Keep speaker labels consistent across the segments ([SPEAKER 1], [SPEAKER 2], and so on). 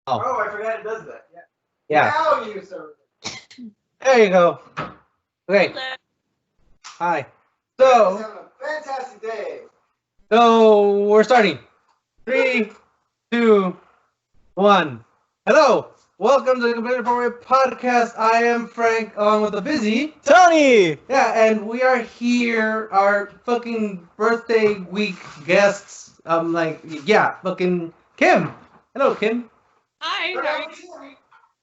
[SPEAKER 1] Oh, I forgot it does that. Yeah.
[SPEAKER 2] Yeah.
[SPEAKER 1] Now you serve it.
[SPEAKER 2] There you go. Okay. Hi. So,
[SPEAKER 1] Having a fantastic day.
[SPEAKER 2] we're starting. 3, 2, 1. Hello. Welcome to the Completely Inappropriate Podcast. I am Frank, along with the busy
[SPEAKER 3] Tony!
[SPEAKER 2] Yeah, and we are here, our fucking birthday week guests. Fucking Kim. Hello, Kim.
[SPEAKER 4] Hi, how are you?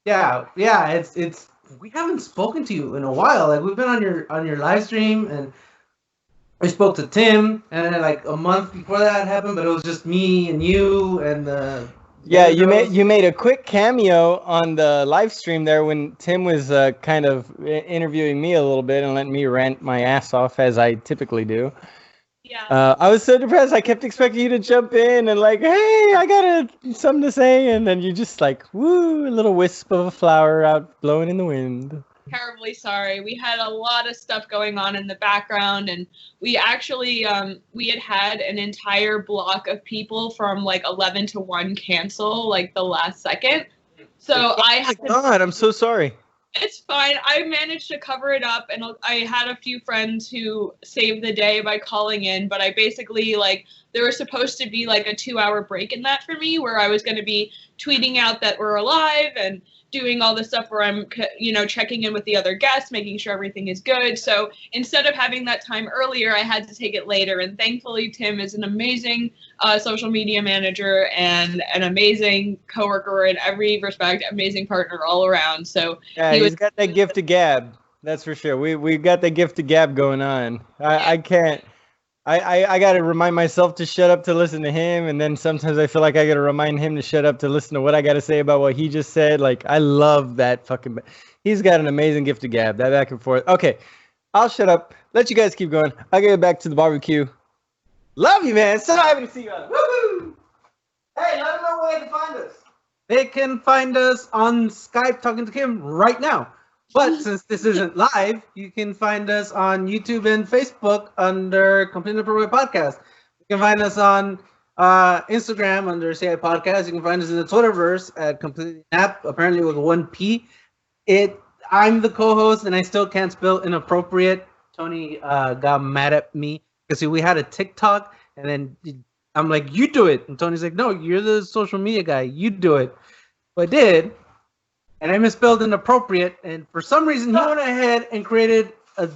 [SPEAKER 2] Yeah. It's we haven't spoken to you in a while. Like we've been on your live stream, and I spoke to Tim, and then like a month before that happened, but it was just me and you and
[SPEAKER 3] Yeah,
[SPEAKER 2] other girls.
[SPEAKER 3] you made a quick cameo on the live stream there when Tim was kind of interviewing me a little bit and letting me rant my ass off as I typically do.
[SPEAKER 4] Yeah.
[SPEAKER 3] I was so depressed. I kept expecting you to jump in and like, hey, I got something to say, and then you just like, woo, a little wisp of a flower out blowing in the wind.
[SPEAKER 4] Terribly sorry. We had a lot of stuff going on in the background, and we actually we had an entire block of people from like 11 to 1 cancel like the last second. So I
[SPEAKER 3] Oh
[SPEAKER 4] had
[SPEAKER 3] my God, I'm so sorry.
[SPEAKER 4] It's fine. I managed to cover it up, and I had a few friends who saved the day by calling in, but I basically, like, there was supposed to be, like, a 2-hour break in that for me, where I was going to be tweeting out that we're alive and doing all the stuff where I'm, checking in with the other guests, making sure everything is good. So instead of having that time earlier, I had to take it later, and thankfully Tim is an amazing social media manager and an amazing coworker in every respect, amazing partner all around. So
[SPEAKER 3] Yeah, he's got that gift of gab. That's for sure. We got that gift of gab going on. I can't. I got to remind myself to shut up to listen to him, and then sometimes I feel like I got to remind him to shut up to listen to what I got to say about what he just said. Like, I love that fucking. He's got an amazing gift of gab. That back and forth. Okay, I'll shut up. Let you guys keep going. I'll get back to the barbecue. Love you, man. So happy to see you.
[SPEAKER 1] Woohoo! Hey, let them know where they can find us.
[SPEAKER 2] They can find us on Skype talking to Kim right now. But since this isn't live, you can find us on YouTube and Facebook under Completely Inappropriate Podcast. You can find us on Instagram under CI Podcast. You can find us in the Twitterverse at Completely Nap, apparently with 1P. I'm the co-host, and I still can't spell inappropriate. Tony got mad at me because we had a TikTok, and then I'm like, you do it. And Tony's like, no, you're the social media guy. You do it. So I did. And I misspelled inappropriate, and for some reason he went ahead and created a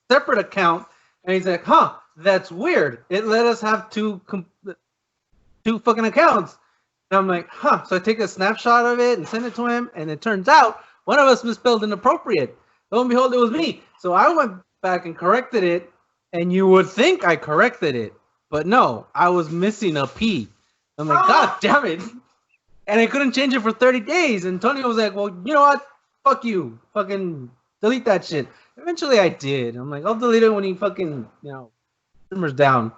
[SPEAKER 2] separate account, and he's like, huh, that's weird. It let us have two fucking accounts. And I'm like, huh. So I take a snapshot of it and send it to him, and it turns out one of us misspelled inappropriate. Lo and behold, it was me. So I went back and corrected it, and you would think I corrected it, but no, I was missing a P. I'm like, God damn it. And I couldn't change it for 30 days. And Tony was like, well, you know what? Fuck you. Fucking delete that shit. Eventually I did. I'm like, I'll delete it when he fucking, simmers down.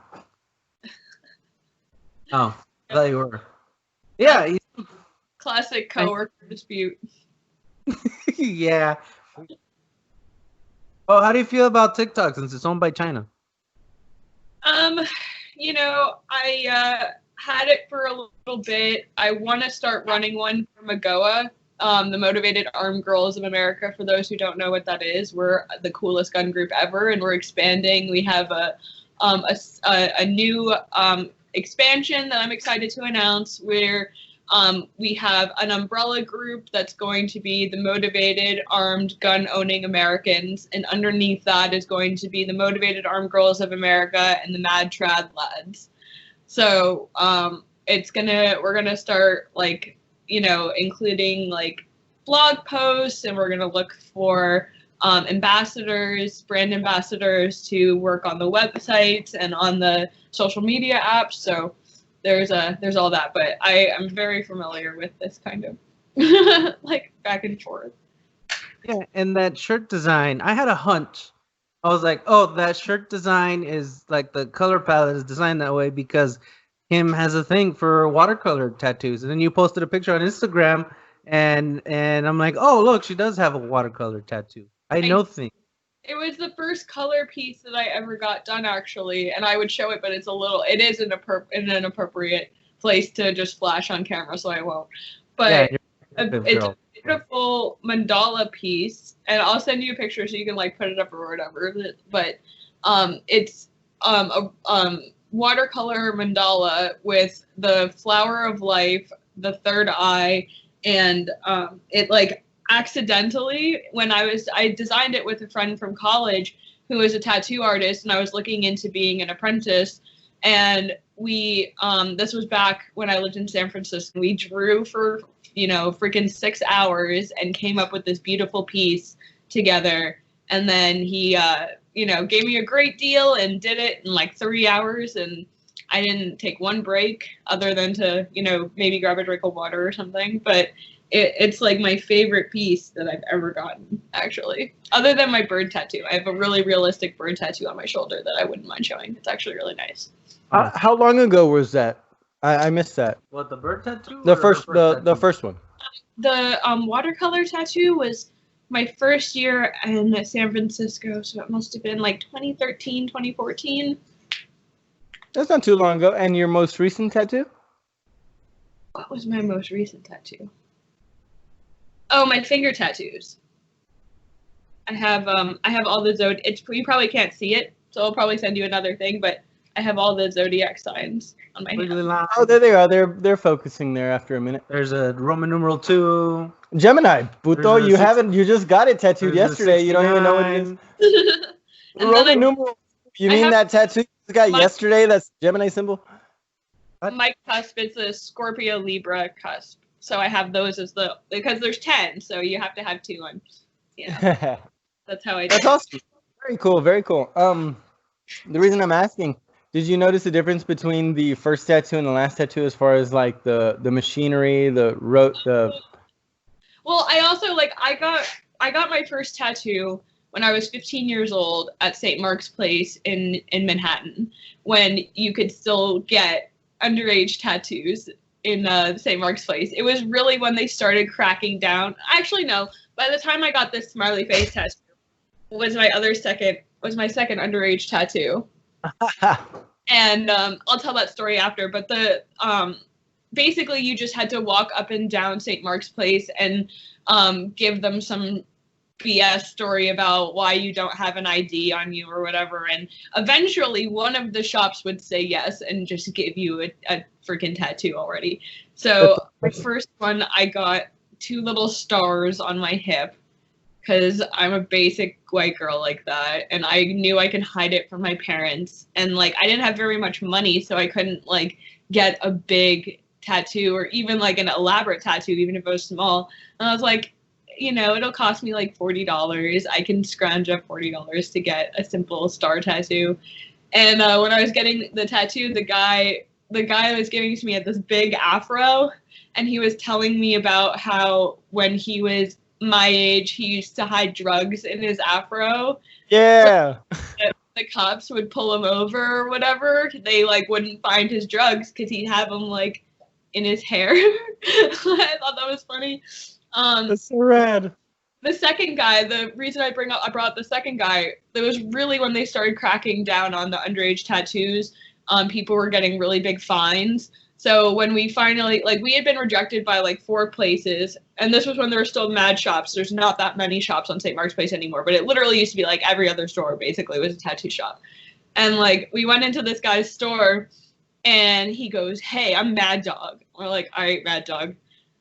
[SPEAKER 2] Oh, I thought you were. Yeah.
[SPEAKER 4] classic coworker dispute.
[SPEAKER 2] Yeah. Well, how do you feel about TikTok since it's owned by China?
[SPEAKER 4] I had it for a little bit. I want to start running one for MAGOA, the Motivated Armed Girls of America. For those who don't know what that is, we're the coolest gun group ever, and we're expanding. We have a new expansion that I'm excited to announce, where we have an umbrella group that's going to be the Motivated Armed Gun-Owning Americans, and underneath that is going to be the Motivated Armed Girls of America and the Mad Trad Lads. So we're gonna start including like blog posts, and we're gonna look for ambassadors, brand ambassadors to work on the websites and on the social media apps. So there's all that, but I am very familiar with this kind of like back and forth.
[SPEAKER 2] Yeah, and that shirt design, I had a hunch. I was like, oh, that shirt design is like the color palette is designed that way because Kim has a thing for watercolor tattoos. And then you posted a picture on Instagram, and I'm like, oh, look, she does have a watercolor tattoo. I know things.
[SPEAKER 4] It was the first color piece that I ever got done, actually, and I would show it, but it is in an appropriate place to just flash on camera, so I won't. but
[SPEAKER 2] good
[SPEAKER 4] it's
[SPEAKER 2] girl.
[SPEAKER 4] a beautiful mandala piece, and I'll send you a picture so you can like put it up or whatever. But it's a watercolor mandala with the flower of life, the third eye, and it like accidentally when I designed it with a friend from college who is a tattoo artist, and I was looking into being an apprentice, and we this was back when I lived in San Francisco. We drew for freaking 6 hours and came up with this beautiful piece together, and then he gave me a great deal and did it in like 3 hours, and I didn't take one break other than to maybe grab a drink of water or something. But it's like my favorite piece that I've ever gotten, actually, other than my bird tattoo. I have a really realistic bird tattoo on my shoulder that I wouldn't mind showing. It's actually really nice.
[SPEAKER 3] How long ago was that? I missed that.
[SPEAKER 2] What, the bird tattoo?
[SPEAKER 3] The
[SPEAKER 2] or
[SPEAKER 3] first one.
[SPEAKER 4] The watercolor tattoo was my first year in San Francisco, so it must have been like 2013, 2014.
[SPEAKER 3] That's not too long ago. And your most recent tattoo?
[SPEAKER 4] What was my most recent tattoo? Oh, my finger tattoos. I have all the you probably can't see it, so I'll probably send you another thing, but I have all the zodiac signs on my hand.
[SPEAKER 3] Oh, there they are. They're focusing there after a minute.
[SPEAKER 2] There's a Roman numeral 2.
[SPEAKER 3] Gemini, puto,
[SPEAKER 2] There's
[SPEAKER 3] you just got it tattooed
[SPEAKER 2] There's a
[SPEAKER 3] yesterday. You don't even know what it is.
[SPEAKER 2] 69.
[SPEAKER 4] And
[SPEAKER 3] Roman numeral. You mean that tattoo you got yesterday? That's Gemini symbol.
[SPEAKER 4] My cusp is a Scorpio Libra cusp, so I have those as because there's 10, so you have to have 2 on. Yeah, that's how I do.
[SPEAKER 3] That's awesome. Very cool. Very cool. The reason I'm asking, did you notice the difference between the first tattoo and the last tattoo as far as like the machinery, the.
[SPEAKER 4] Well, I also I got my first tattoo when I was 15 years old at St. Mark's Place in Manhattan, when you could still get underage tattoos in St. Mark's Place. It was really when they started cracking down. Actually, no. By the time I got this smiley face tattoo, was my second underage tattoo. And I'll tell that story after. But basically you just had to walk up and down St. Mark's Place and give them some BS story about why you don't have an ID on you or whatever, and eventually one of the shops would say yes and just give you a freaking tattoo already. So my first one, I got 2 little stars on my hip because I'm a basic white girl like that, and I knew I could hide it from my parents, and I didn't have very much money, so I couldn't get a big tattoo or even an elaborate tattoo, even if it was small. And I was like, it'll cost me $40. I can scrounge up $40 to get a simple star tattoo. And when I was getting the tattoo, the guy was giving it to me had this big afro, and he was telling me about how when he was my age, he used to hide drugs in his afro.
[SPEAKER 3] Yeah.
[SPEAKER 4] So the cops would pull him over or whatever. They wouldn't find his drugs because he'd have them in his hair. I thought that was funny.
[SPEAKER 3] That's so rad.
[SPEAKER 4] The second guy, the reason I brought the second guy, that was really when they started cracking down on the underage tattoos. People were getting really big fines. So when we finally, we had been rejected by 4 places, and this was when there were still mad shops. There's not that many shops on St. Mark's Place anymore, but it literally used to be every other store basically was a tattoo shop. And we went into this guy's store, and he goes, "Hey, I'm Mad Dog." We're like, "All right, Mad Dog."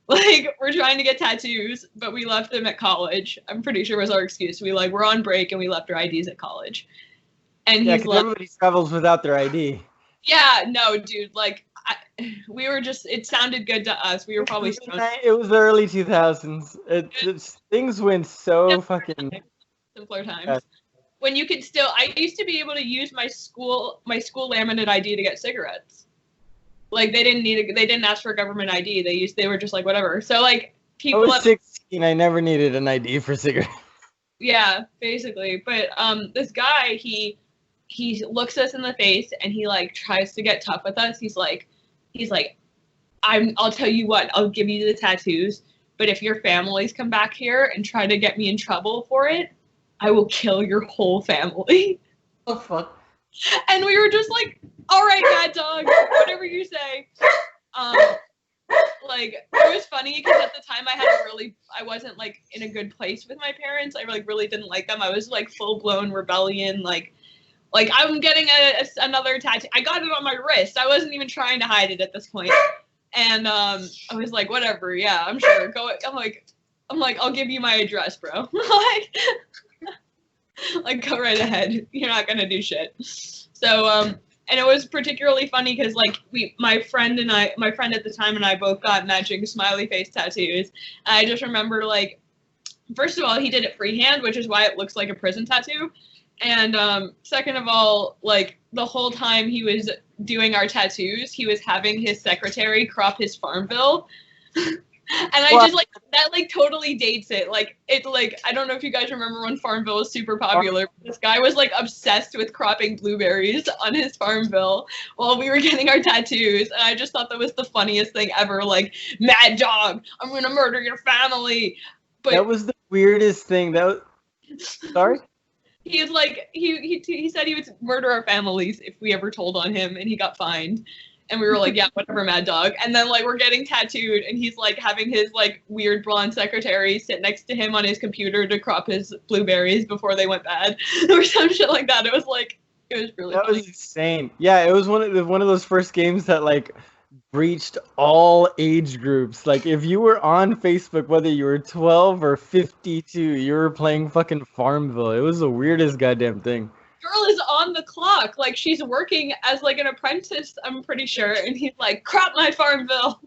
[SPEAKER 4] We're trying to get tattoos, but we left them at college. I'm pretty sure was our excuse. We're on break and we left our IDs at college. And
[SPEAKER 3] Yeah,
[SPEAKER 4] he's
[SPEAKER 3] 'cause everybody travels without their ID.
[SPEAKER 4] Yeah, no, dude. We were just. It sounded good to us. We were probably stoned.
[SPEAKER 3] It was the early 2000s. Things went so fucking.
[SPEAKER 4] Simpler times.
[SPEAKER 3] Yeah.
[SPEAKER 4] When you could still. I used to be able to use my school laminate ID to get cigarettes. They didn't ask for a government ID. They were just whatever. So people.
[SPEAKER 3] I was 16. I never needed an ID for cigarettes.
[SPEAKER 4] Yeah, basically. But this guy, he looks us in the face and he tries to get tough with us. He's like, I'll tell you what, I'll give you the tattoos, but if your families come back here and try to get me in trouble for it, I will kill your whole family.
[SPEAKER 2] Oh fuck.
[SPEAKER 4] And we were just all right, Mad Dog, whatever you say. like it was funny because at the time I wasn't like in a good place with my parents. I like really didn't like them. I was like full blown rebellion, like I'm getting another tattoo. I got it on my wrist. I wasn't even trying to hide it at this point. And I was like, whatever, yeah, I'm sure. Go. I'm like, I'll give you my address, bro. like go right ahead. You're not gonna do shit. So and it was particularly funny because like my friend at the time and I both got matching smiley face tattoos. And I just remember like, first of all, he did it freehand, which is why it looks like a prison tattoo. And second of all, like the whole time he was doing our tattoos, he was having his secretary crop his farm bill. And I just like that like totally dates it. Like it like I don't know if you guys remember when Farmville was super popular. But this guy was like obsessed with cropping blueberries on his farm bill while we were getting our tattoos. And I just thought that was the funniest thing ever. Like, mad dog, I'm gonna murder your family. But
[SPEAKER 3] that was the weirdest thing. Sorry?
[SPEAKER 4] He was like he said he would murder our families if we ever told on him, and he got fined. And we were like, yeah, whatever, mad dog. And then like we're getting tattooed, and he's like having his like weird blonde secretary sit next to him on his computer to crop his blueberries before they went bad, or some shit like that. It was really
[SPEAKER 3] that
[SPEAKER 4] funny.
[SPEAKER 3] was insane. Yeah, it was one of those first games that like breached all age groups. Like if you were on Facebook, whether you were 12 or 52, you were playing fucking Farmville. It was the weirdest goddamn thing.
[SPEAKER 4] Girl is on the clock, like she's working as like an apprentice, I'm pretty sure, and he's like, crop my Farmville.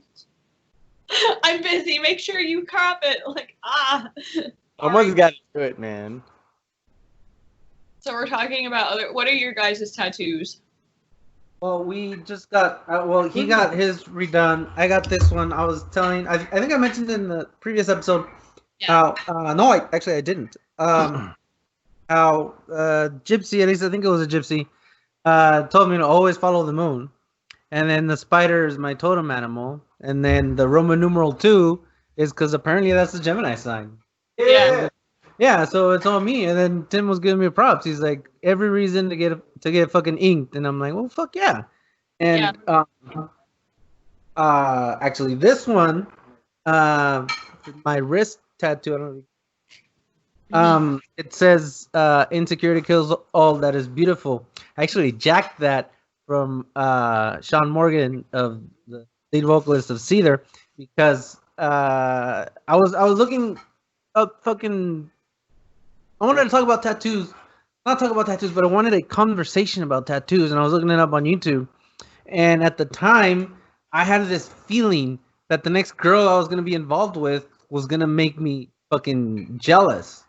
[SPEAKER 4] I'm busy, make sure you crop it. Like,
[SPEAKER 3] Someone's got to do it, man.
[SPEAKER 4] So we're talking about what are your guys' tattoos?
[SPEAKER 2] Well, we just got. He got his redone. I got this one. I was telling. I think I mentioned in the previous episode.
[SPEAKER 4] Yeah.
[SPEAKER 2] No, I didn't. How Gypsy, at least I think it was a Gypsy, told me to always follow the moon, and then the spider is my totem animal, and then the Roman numeral 2 is because apparently that's the Gemini sign.
[SPEAKER 4] Yeah.
[SPEAKER 2] Yeah, so it's all me. And then Tim was giving me props. He's like, every reason to get fucking inked, and I'm like, well, fuck yeah. And actually, this one, my wrist tattoo. I don't know. It says, "Insecurity kills all that is beautiful." I actually jacked that from Sean Morgan, of the lead vocalist of Seether, because I was looking up fucking. I wanted to talk about tattoos, not talk about tattoos, but I wanted a conversation about tattoos, and I was looking it up on YouTube. And at the time, I had this feeling that the next girl I was gonna be involved with was gonna make me fucking jealous.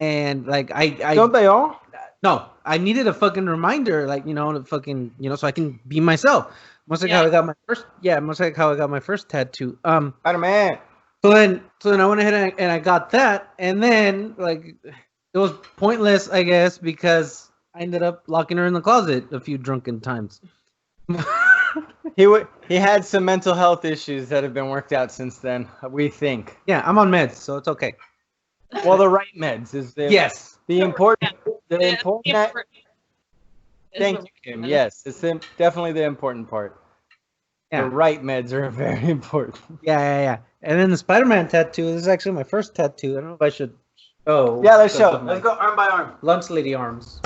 [SPEAKER 2] And like I
[SPEAKER 3] don't they all?
[SPEAKER 2] No, I needed a fucking reminder, like, to fucking, so I can be myself. Much like how I got my first tattoo.
[SPEAKER 3] Spider-Man.
[SPEAKER 2] So then I went ahead and I got that, and then like it was pointless, I guess, because I ended up locking her in the closet a few drunken times.
[SPEAKER 3] He had some mental health issues that have been worked out since then, we think.
[SPEAKER 2] Yeah, I'm on meds, so it's okay.
[SPEAKER 3] Well, the right meds is the important. Thank you, Kim. Yes, it's definitely the important part. Yeah. The right meds are very important.
[SPEAKER 2] Yeah. And then the Spider-Man tattoo. This is actually my first tattoo. I don't know if I should show.
[SPEAKER 3] Yeah, let's show. Let's go arm by arm.
[SPEAKER 2] Lunch lady arms.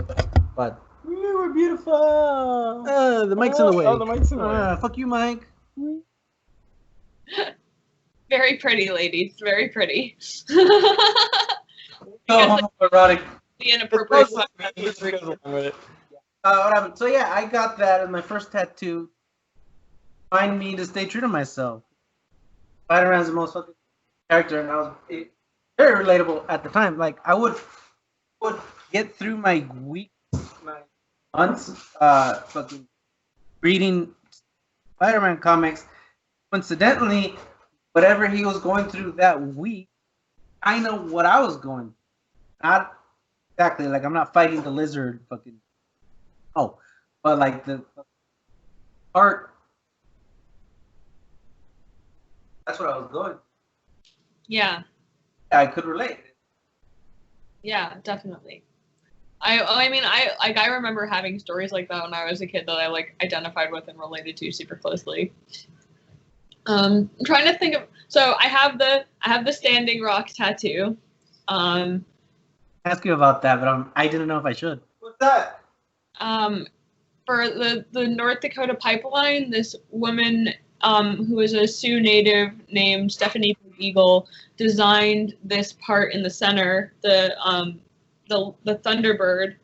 [SPEAKER 2] But
[SPEAKER 3] you were beautiful.
[SPEAKER 2] The mic's in the way.
[SPEAKER 3] Oh, the mic's in the way.
[SPEAKER 2] Fuck you, Mike.
[SPEAKER 4] Very pretty, ladies. Very pretty.
[SPEAKER 2] Erotic.
[SPEAKER 4] The inappropriate.
[SPEAKER 2] What happened? So yeah, I got that as my first tattoo. Remind me to stay true to myself. Spider-Man's the most fucking character, and I was very relatable at the time. Like I would get through my weeks, my months, fucking reading Spider-Man comics. Coincidentally, whatever he was going through that week, I know what I was going through. Not exactly, like I'm not fighting the lizard fucking. Oh, but like the art. That's what I was going through.
[SPEAKER 4] Yeah.
[SPEAKER 2] I could relate.
[SPEAKER 4] Yeah, definitely. I remember having stories like that when I was a kid that I like identified with and related to super closely. I'm trying to think of. So I have the Standing Rock tattoo.
[SPEAKER 2] Ask you about that, but I didn't know if I should.
[SPEAKER 1] What's that?
[SPEAKER 4] For the North Dakota pipeline, this woman who is a Sioux native named Stephanie Eagle designed this part in the center, the Thunderbird,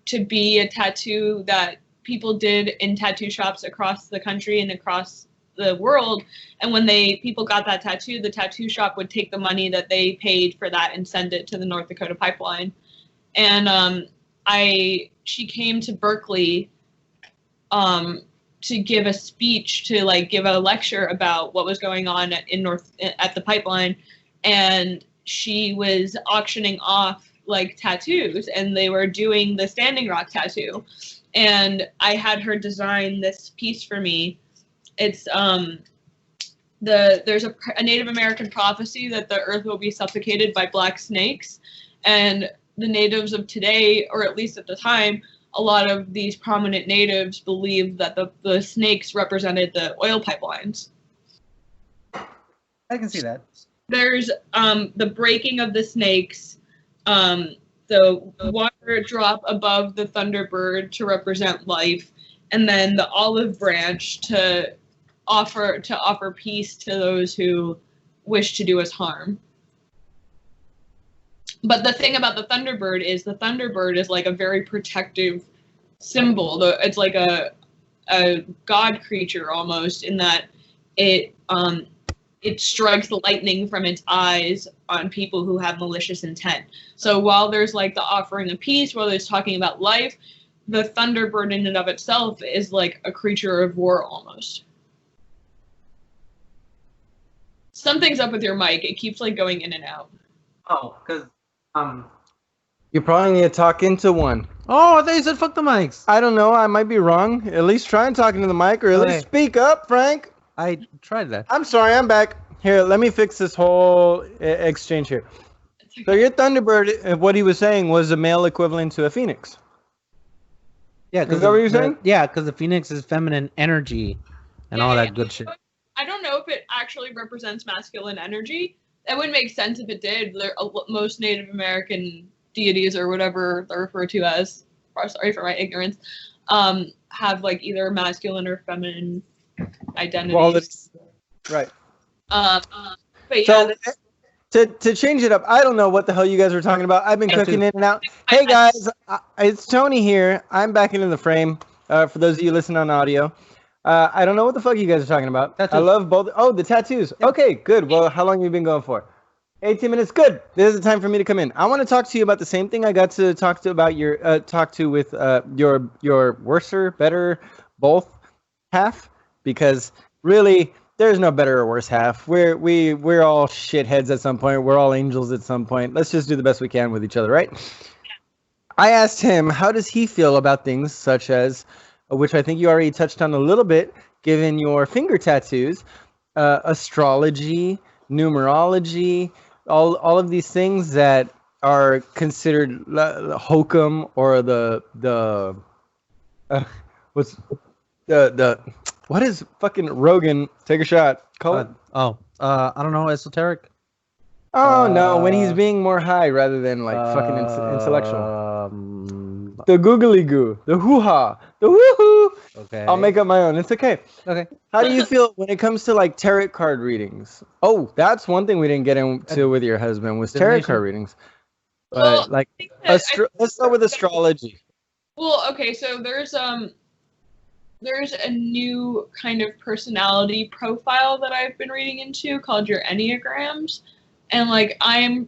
[SPEAKER 4] to be a tattoo that people did in tattoo shops across the country and across the world. And when people got that tattoo, the tattoo shop would take the money that they paid for that and send it to the North Dakota pipeline. And she came to Berkeley to give a speech, to like give a lecture about what was going on at the pipeline, and she was auctioning off like tattoos, and they were doing the Standing Rock tattoo, and I had her design this piece for me. It's there's a Native American prophecy that the earth will be suffocated by black snakes, and the natives of today, or at least at the time, a lot of these prominent natives believed that the snakes represented the oil pipelines.
[SPEAKER 2] I can see that.
[SPEAKER 4] There's the breaking of the snakes, the water drop above the Thunderbird to represent life, and then the olive branch to offer peace to those who wish to do us harm. But the thing about the Thunderbird is like a very protective symbol. It's like a god creature almost, in that it strikes lightning from its eyes on people who have malicious intent. So while there's like the offering of peace, while there's talking about life, the Thunderbird in and of itself is like a creature of war almost. Something's up with your mic. It keeps like going in and out.
[SPEAKER 2] Oh, because
[SPEAKER 3] You probably need to talk into one.
[SPEAKER 2] Oh, I thought you said fuck the mics.
[SPEAKER 3] I don't know. I might be wrong. At least try and talk into the mic, or at least speak up, Frank.
[SPEAKER 2] I tried that.
[SPEAKER 3] I'm sorry. I'm back. Here, let me fix this whole exchange here.
[SPEAKER 4] Okay.
[SPEAKER 3] So your Thunderbird, what he was saying, was a male equivalent to a phoenix.
[SPEAKER 2] Yeah,
[SPEAKER 3] Is that what you're saying?
[SPEAKER 2] Yeah, because the phoenix is feminine energy and all that good shit.
[SPEAKER 4] I don't know if it actually represents masculine energy. That would make sense if it did. Most Native American deities, or whatever they're referred to as, sorry for my ignorance, have like either masculine or feminine identities.
[SPEAKER 3] Right.
[SPEAKER 4] But yeah.
[SPEAKER 3] So, to change it up, I don't know what the hell you guys were talking about. I've been cooking in and out. Hey guys, it's Tony here. I'm back into the frame. For those of you listening on audio, I don't know what the fuck you guys are talking about.
[SPEAKER 2] Tattoos.
[SPEAKER 3] I love both. Oh, the tattoos. Okay, good. Well, how long have you been going for? 18 minutes. Good. This is the time for me to come in. I want to talk to you about the same thing I got to talk to about your with your worser, better, both half, because really there's no better or worse half. We're all shitheads at some point. We're all angels at some point. Let's just do the best we can with each other, right? I asked him, how does he feel about things such as, which I think you already touched on a little bit, given your finger tattoos, astrology, numerology, all of these things that are considered hokum, or what is fucking Rogan? Take a shot. Call it.
[SPEAKER 2] I don't know, esoteric.
[SPEAKER 3] Oh no, when he's being more high rather than like fucking intellectual. The googly goo, the hoo-ha, the woohoo.
[SPEAKER 2] Okay.
[SPEAKER 3] I'll make up my own. It's okay.
[SPEAKER 2] Okay.
[SPEAKER 3] How do you feel when it comes to like tarot card readings? Oh, that's one thing we didn't get into with your husband, was tarot card readings. But
[SPEAKER 4] Well,
[SPEAKER 3] like,
[SPEAKER 4] I think that-
[SPEAKER 3] let's start with astrology.
[SPEAKER 4] Well, okay, so there's a new kind of personality profile that I've been reading into called your Enneagrams. And like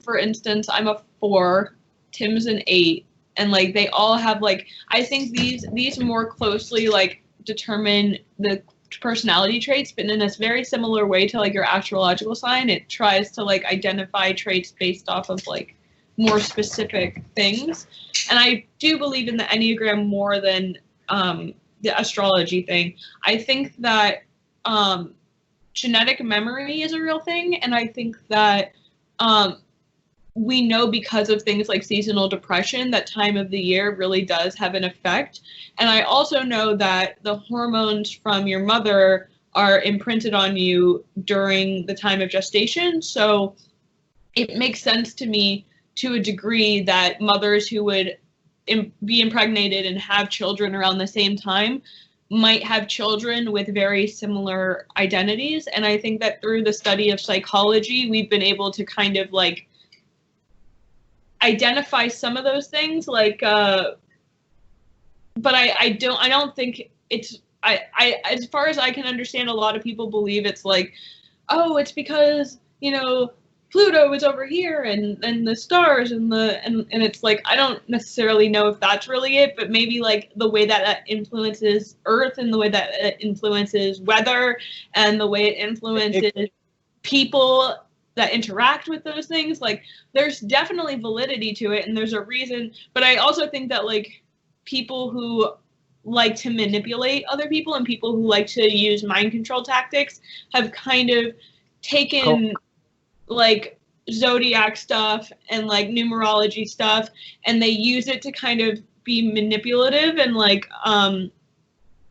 [SPEAKER 4] for instance, I'm a 4, Tim's an 8, and like they all have like, I think these more closely like determine the personality traits, but in a very similar way to like your astrological sign. It tries to like identify traits based off of like more specific things. And I do believe in the Enneagram more than the astrology thing. I think that genetic memory is a real thing, and I think that we know, because of things like seasonal depression, that time of the year really does have an effect. And I also know that the hormones from your mother are imprinted on you during the time of gestation. So it makes sense to me to a degree that mothers who would be impregnated and have children around the same time might have children with very similar identities. And I think that through the study of psychology, we've been able to kind of like identify some of those things, like but I don't think it's I as far as I can understand, a lot of people believe it's like, oh, it's because, you know, Pluto is over here and the stars and it's like, I don't necessarily know if that's really it, but maybe like the way that influences Earth and the way that it influences weather and the way it influences people that interact with those things, like there's definitely validity to it and there's a reason. But I also think that like people who like to manipulate other people and people who like to use mind control tactics have kind of taken like zodiac stuff and like numerology stuff, and they use it to kind of be manipulative and like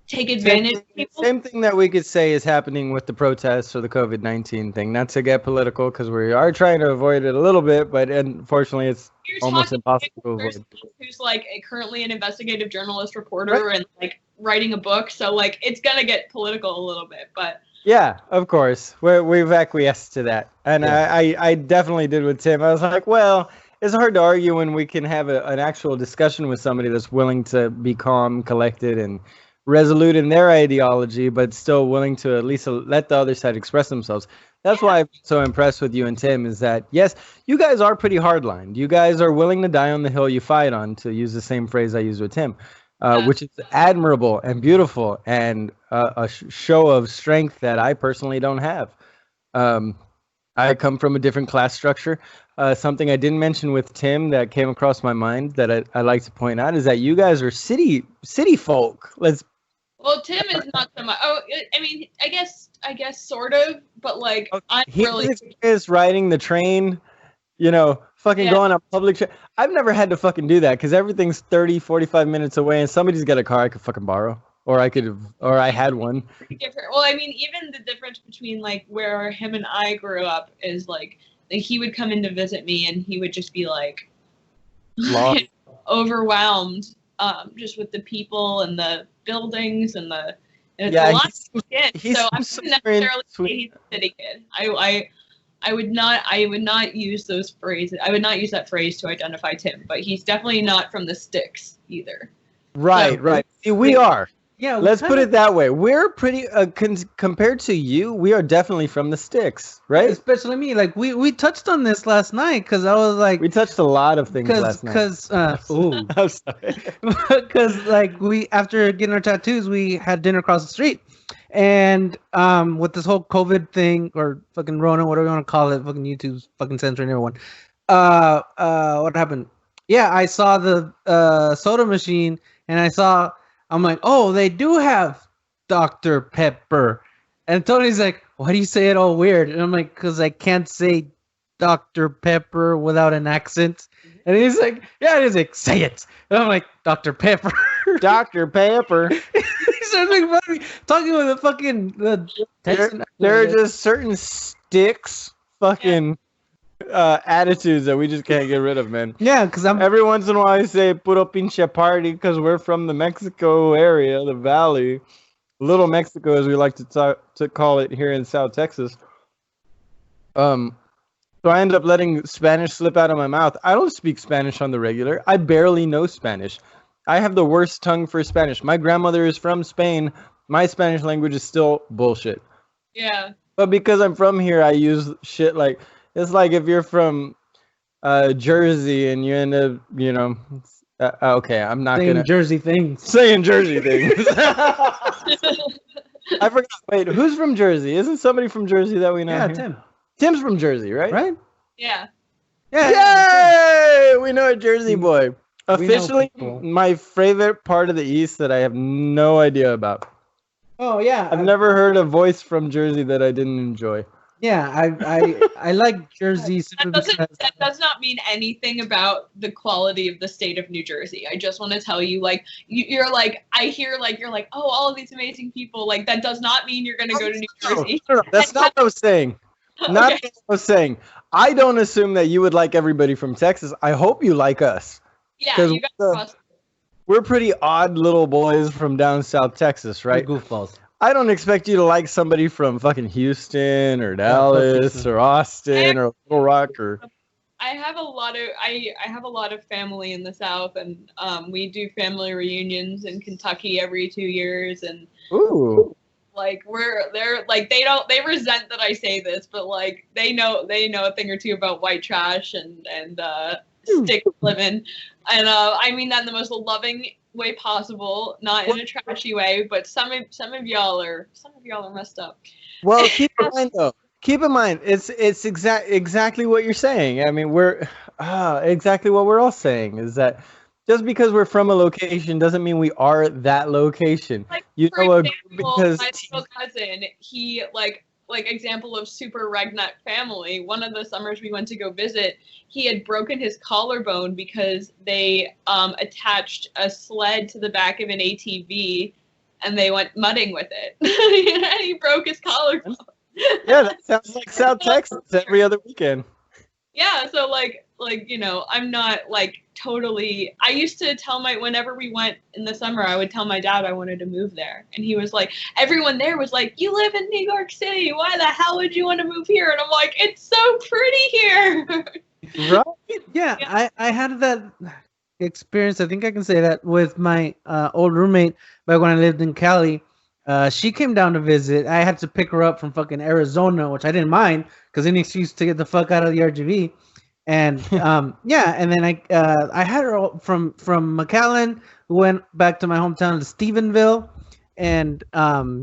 [SPEAKER 4] take advantage of people.
[SPEAKER 3] Same thing that we could say is happening with the protests or the COVID-19 thing. Not to get political, because we are trying to avoid it a little bit, but unfortunately it's almost impossible to avoid.
[SPEAKER 4] Who's like currently an investigative journalist reporter and like writing a book, so like it's gonna get political a little bit, but
[SPEAKER 3] yeah, of course. We've acquiesced to that. And yeah. I definitely did with Tim. I was like, well, it's hard to argue when we can have an actual discussion with somebody that's willing to be calm, collected, and resolute in their ideology, but still willing to at least let the other side express themselves. That's why I'm so impressed with you and Tim, is that, yes, you guys are pretty hardlined. You guys are willing to die on the hill you fight on, to use the same phrase I used with Tim. Which is admirable and beautiful and a show of strength that I personally don't have. I come from a different class structure. Something I didn't mention with Tim that came across my mind that I like to point out is that you guys are city folk.
[SPEAKER 4] Well, Tim is not so much. Oh, I mean, I guess sort of, but like I'm really
[SPEAKER 3] is riding the train. You know, fucking going on public I've never had to fucking do that because everything's 30, 45 minutes away and somebody's got a car I could fucking borrow. Or I had one.
[SPEAKER 4] Different. Well, I mean, even the difference between like where him and I grew up is like he would come in to visit me and he would just be like overwhelmed just with the people and the buildings and it's a lot of kids. So I'm not necessarily say he's a city kid. I would not use those phrases. I would not use that phrase to identify Tim, but he's definitely not from the sticks either.
[SPEAKER 3] Right,
[SPEAKER 4] so,
[SPEAKER 3] right. See, we are.
[SPEAKER 2] Yeah.
[SPEAKER 3] Let's put it that way. We're pretty compared to you. We are definitely from the sticks, right?
[SPEAKER 2] Especially me. Like we touched on this last night because I was like,
[SPEAKER 3] we touched a lot of things last night.
[SPEAKER 2] Because I'm sorry. Because like after getting our tattoos, we had dinner across the street. And with this whole COVID thing or fucking Rona, whatever you want to call it, fucking YouTube's fucking censoring everyone. What happened? Yeah, I saw the soda machine and I'm like, oh, they do have Dr. Pepper. And Tony's like, why do you say it all weird? And I'm like, because I can't say Dr. Pepper without an accent. And he's like, yeah, he's like, say it. And I'm like, Dr. Pepper.
[SPEAKER 3] Dr. Pepper.
[SPEAKER 2] He starts making fun of me, talking with the fucking
[SPEAKER 3] there are just certain sticks fucking attitudes that we just can't get rid of, man.
[SPEAKER 2] Yeah, because every
[SPEAKER 3] once in a while I say puro pinche party because we're from the Mexico area, the valley, Little Mexico as we like to call it here in South Texas. So I end up letting Spanish slip out of my mouth. I don't speak Spanish on the regular. I barely know Spanish. I have the worst tongue for Spanish. My grandmother is from Spain. My Spanish language is still bullshit.
[SPEAKER 4] Yeah.
[SPEAKER 3] But because I'm from here, I use shit like, it's like if you're from Jersey and you end up, you know, okay, I'm not
[SPEAKER 2] saying Jersey things.
[SPEAKER 3] Saying Jersey things. I forgot. Wait, who's from Jersey? Isn't somebody from Jersey that we know?
[SPEAKER 2] Yeah,
[SPEAKER 3] here?
[SPEAKER 2] Tim.
[SPEAKER 3] Tim's from Jersey, right?
[SPEAKER 2] Right?
[SPEAKER 4] Yeah.
[SPEAKER 3] Yay! We know a Jersey boy. Officially, my favorite part of the East that I have no idea about.
[SPEAKER 2] Oh, yeah.
[SPEAKER 3] I've never heard a voice from Jersey that I didn't enjoy.
[SPEAKER 2] Yeah, I like Jersey simply because
[SPEAKER 4] That does not mean anything about the quality of the state of New Jersey. I just want to tell you, like, you're like, I hear like you're like, oh, all of these amazing people. Like, that does not mean you're gonna go to New Jersey.
[SPEAKER 3] No, that's not what I was saying. Not
[SPEAKER 4] Okay.
[SPEAKER 3] what I was saying. I don't assume that you would like everybody from Texas. I hope you like us.
[SPEAKER 4] Yeah,
[SPEAKER 3] 'Cause
[SPEAKER 4] you guys.
[SPEAKER 3] we're pretty odd little boys from down South Texas, right?
[SPEAKER 2] goofballs.
[SPEAKER 3] I don't expect you to like somebody from fucking Houston or Dallas or Austin or Little Rock or.
[SPEAKER 4] I have a lot of I have a lot of family in the South, and we do family reunions in Kentucky every 2 years, and
[SPEAKER 3] Ooh.
[SPEAKER 4] like they're like they resent that I say this, but like they know a thing or two about white trash and stick living, and I mean that in the most loving way possible, not in a trashy way, but some of y'all are messed up.
[SPEAKER 3] Well, keep in mind though. Keep in mind, it's exactly what you're saying. I mean, we're exactly what we're all saying is that just because we're from a location doesn't mean we are that location.
[SPEAKER 4] Like,
[SPEAKER 3] You
[SPEAKER 4] for
[SPEAKER 3] know,
[SPEAKER 4] example,
[SPEAKER 3] because
[SPEAKER 4] my little cousin, he like example of super redneck family. One of the summers we went to go visit, he had broken his collarbone because they attached a sled to the back of an ATV, and they went mudding with it. And he broke his collarbone.
[SPEAKER 3] yeah, that sounds like South Texas every other weekend.
[SPEAKER 4] Yeah, so like you know, I'm not like totally. I used to tell whenever we went in the summer, I would tell my dad I wanted to move there, and he was like, everyone there was like, you live in New York City, why the hell would you want to move here? And I'm like, it's so pretty here.
[SPEAKER 2] Right? Yeah, I had that experience. I think I can say that with my old roommate back when I lived in Cali. She came down to visit. I had to pick her up from fucking Arizona, which I didn't mind because any excuse to get the fuck out of the RGV. And yeah, and then I had her from McAllen, who went back to my hometown to Stephenville, and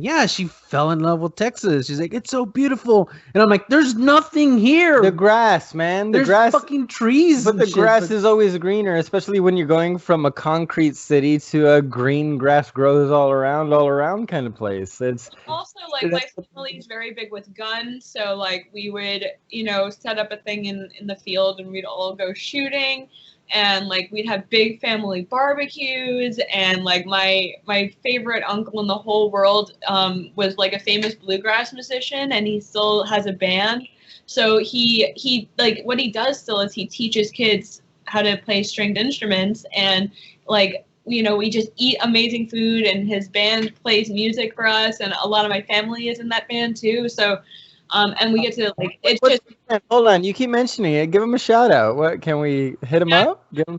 [SPEAKER 2] yeah, she fell in love with Texas. She's like, it's so beautiful, and I'm like, there's nothing here.
[SPEAKER 3] The grass, man. The
[SPEAKER 2] There's
[SPEAKER 3] grass.
[SPEAKER 2] fucking trees.
[SPEAKER 3] But
[SPEAKER 2] and
[SPEAKER 3] the
[SPEAKER 2] shit,
[SPEAKER 3] grass is always greener, especially when you're going from a concrete city to a green grass grows all around kind of place. It's
[SPEAKER 4] Also, like, my family is very big with guns, so like we would, you know, set up a thing in the field and we'd all go shooting, and like we'd have big family barbecues, and like my favorite uncle in the whole world was like a famous bluegrass musician, and he still has a band. So he like what he does still is he teaches kids how to play stringed instruments, and like, you know, we just eat amazing food, and his band plays music for us, and a lot of my family is in that band too. So and we get to like, it's just
[SPEAKER 3] hold on, you keep mentioning it. Give him a shout out. What can we hit him up? Give him...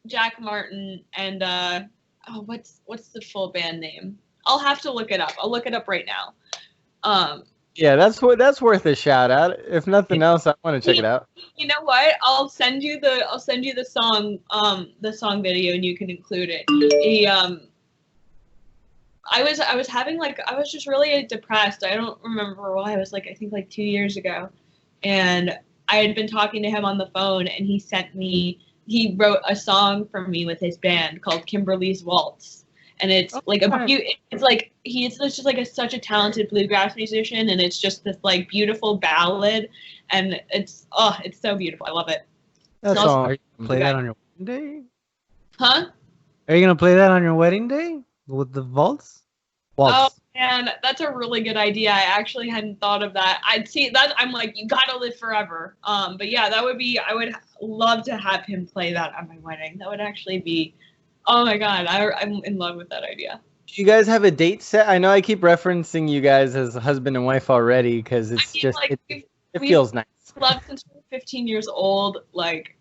[SPEAKER 4] Jack Martin and oh, what's the full band name? I'll have to look it up. I'll look it up right now.
[SPEAKER 3] Yeah, that's worth a shout out. If nothing else, I want to check it out.
[SPEAKER 4] You know what? I'll send you the song video, and you can include it. I was having like, I was just really depressed. I don't remember why. It was like, I think like 2 years ago, and I had been talking to him on the phone, and he wrote a song for me with his band called Kimberly's Waltz. And it's like it's like he's just like such a talented bluegrass musician, and it's just this like beautiful ballad, and it's so beautiful. I love it.
[SPEAKER 3] That's all.
[SPEAKER 2] Are you gonna play that on your wedding day?
[SPEAKER 4] Huh?
[SPEAKER 2] Are you gonna play that on your wedding day with the waltz?
[SPEAKER 4] Oh man, that's a really good idea. I actually hadn't thought of that. I'd see that. I'm like, you gotta live forever. But yeah, that would be. I would love to have him play that at my wedding. That would actually be. Oh my god, I'm in love with that idea.
[SPEAKER 3] Do you guys have a date set? I know I keep referencing you guys as husband and wife already because it's it feels nice.
[SPEAKER 4] Loved since we were 15 years old. Like,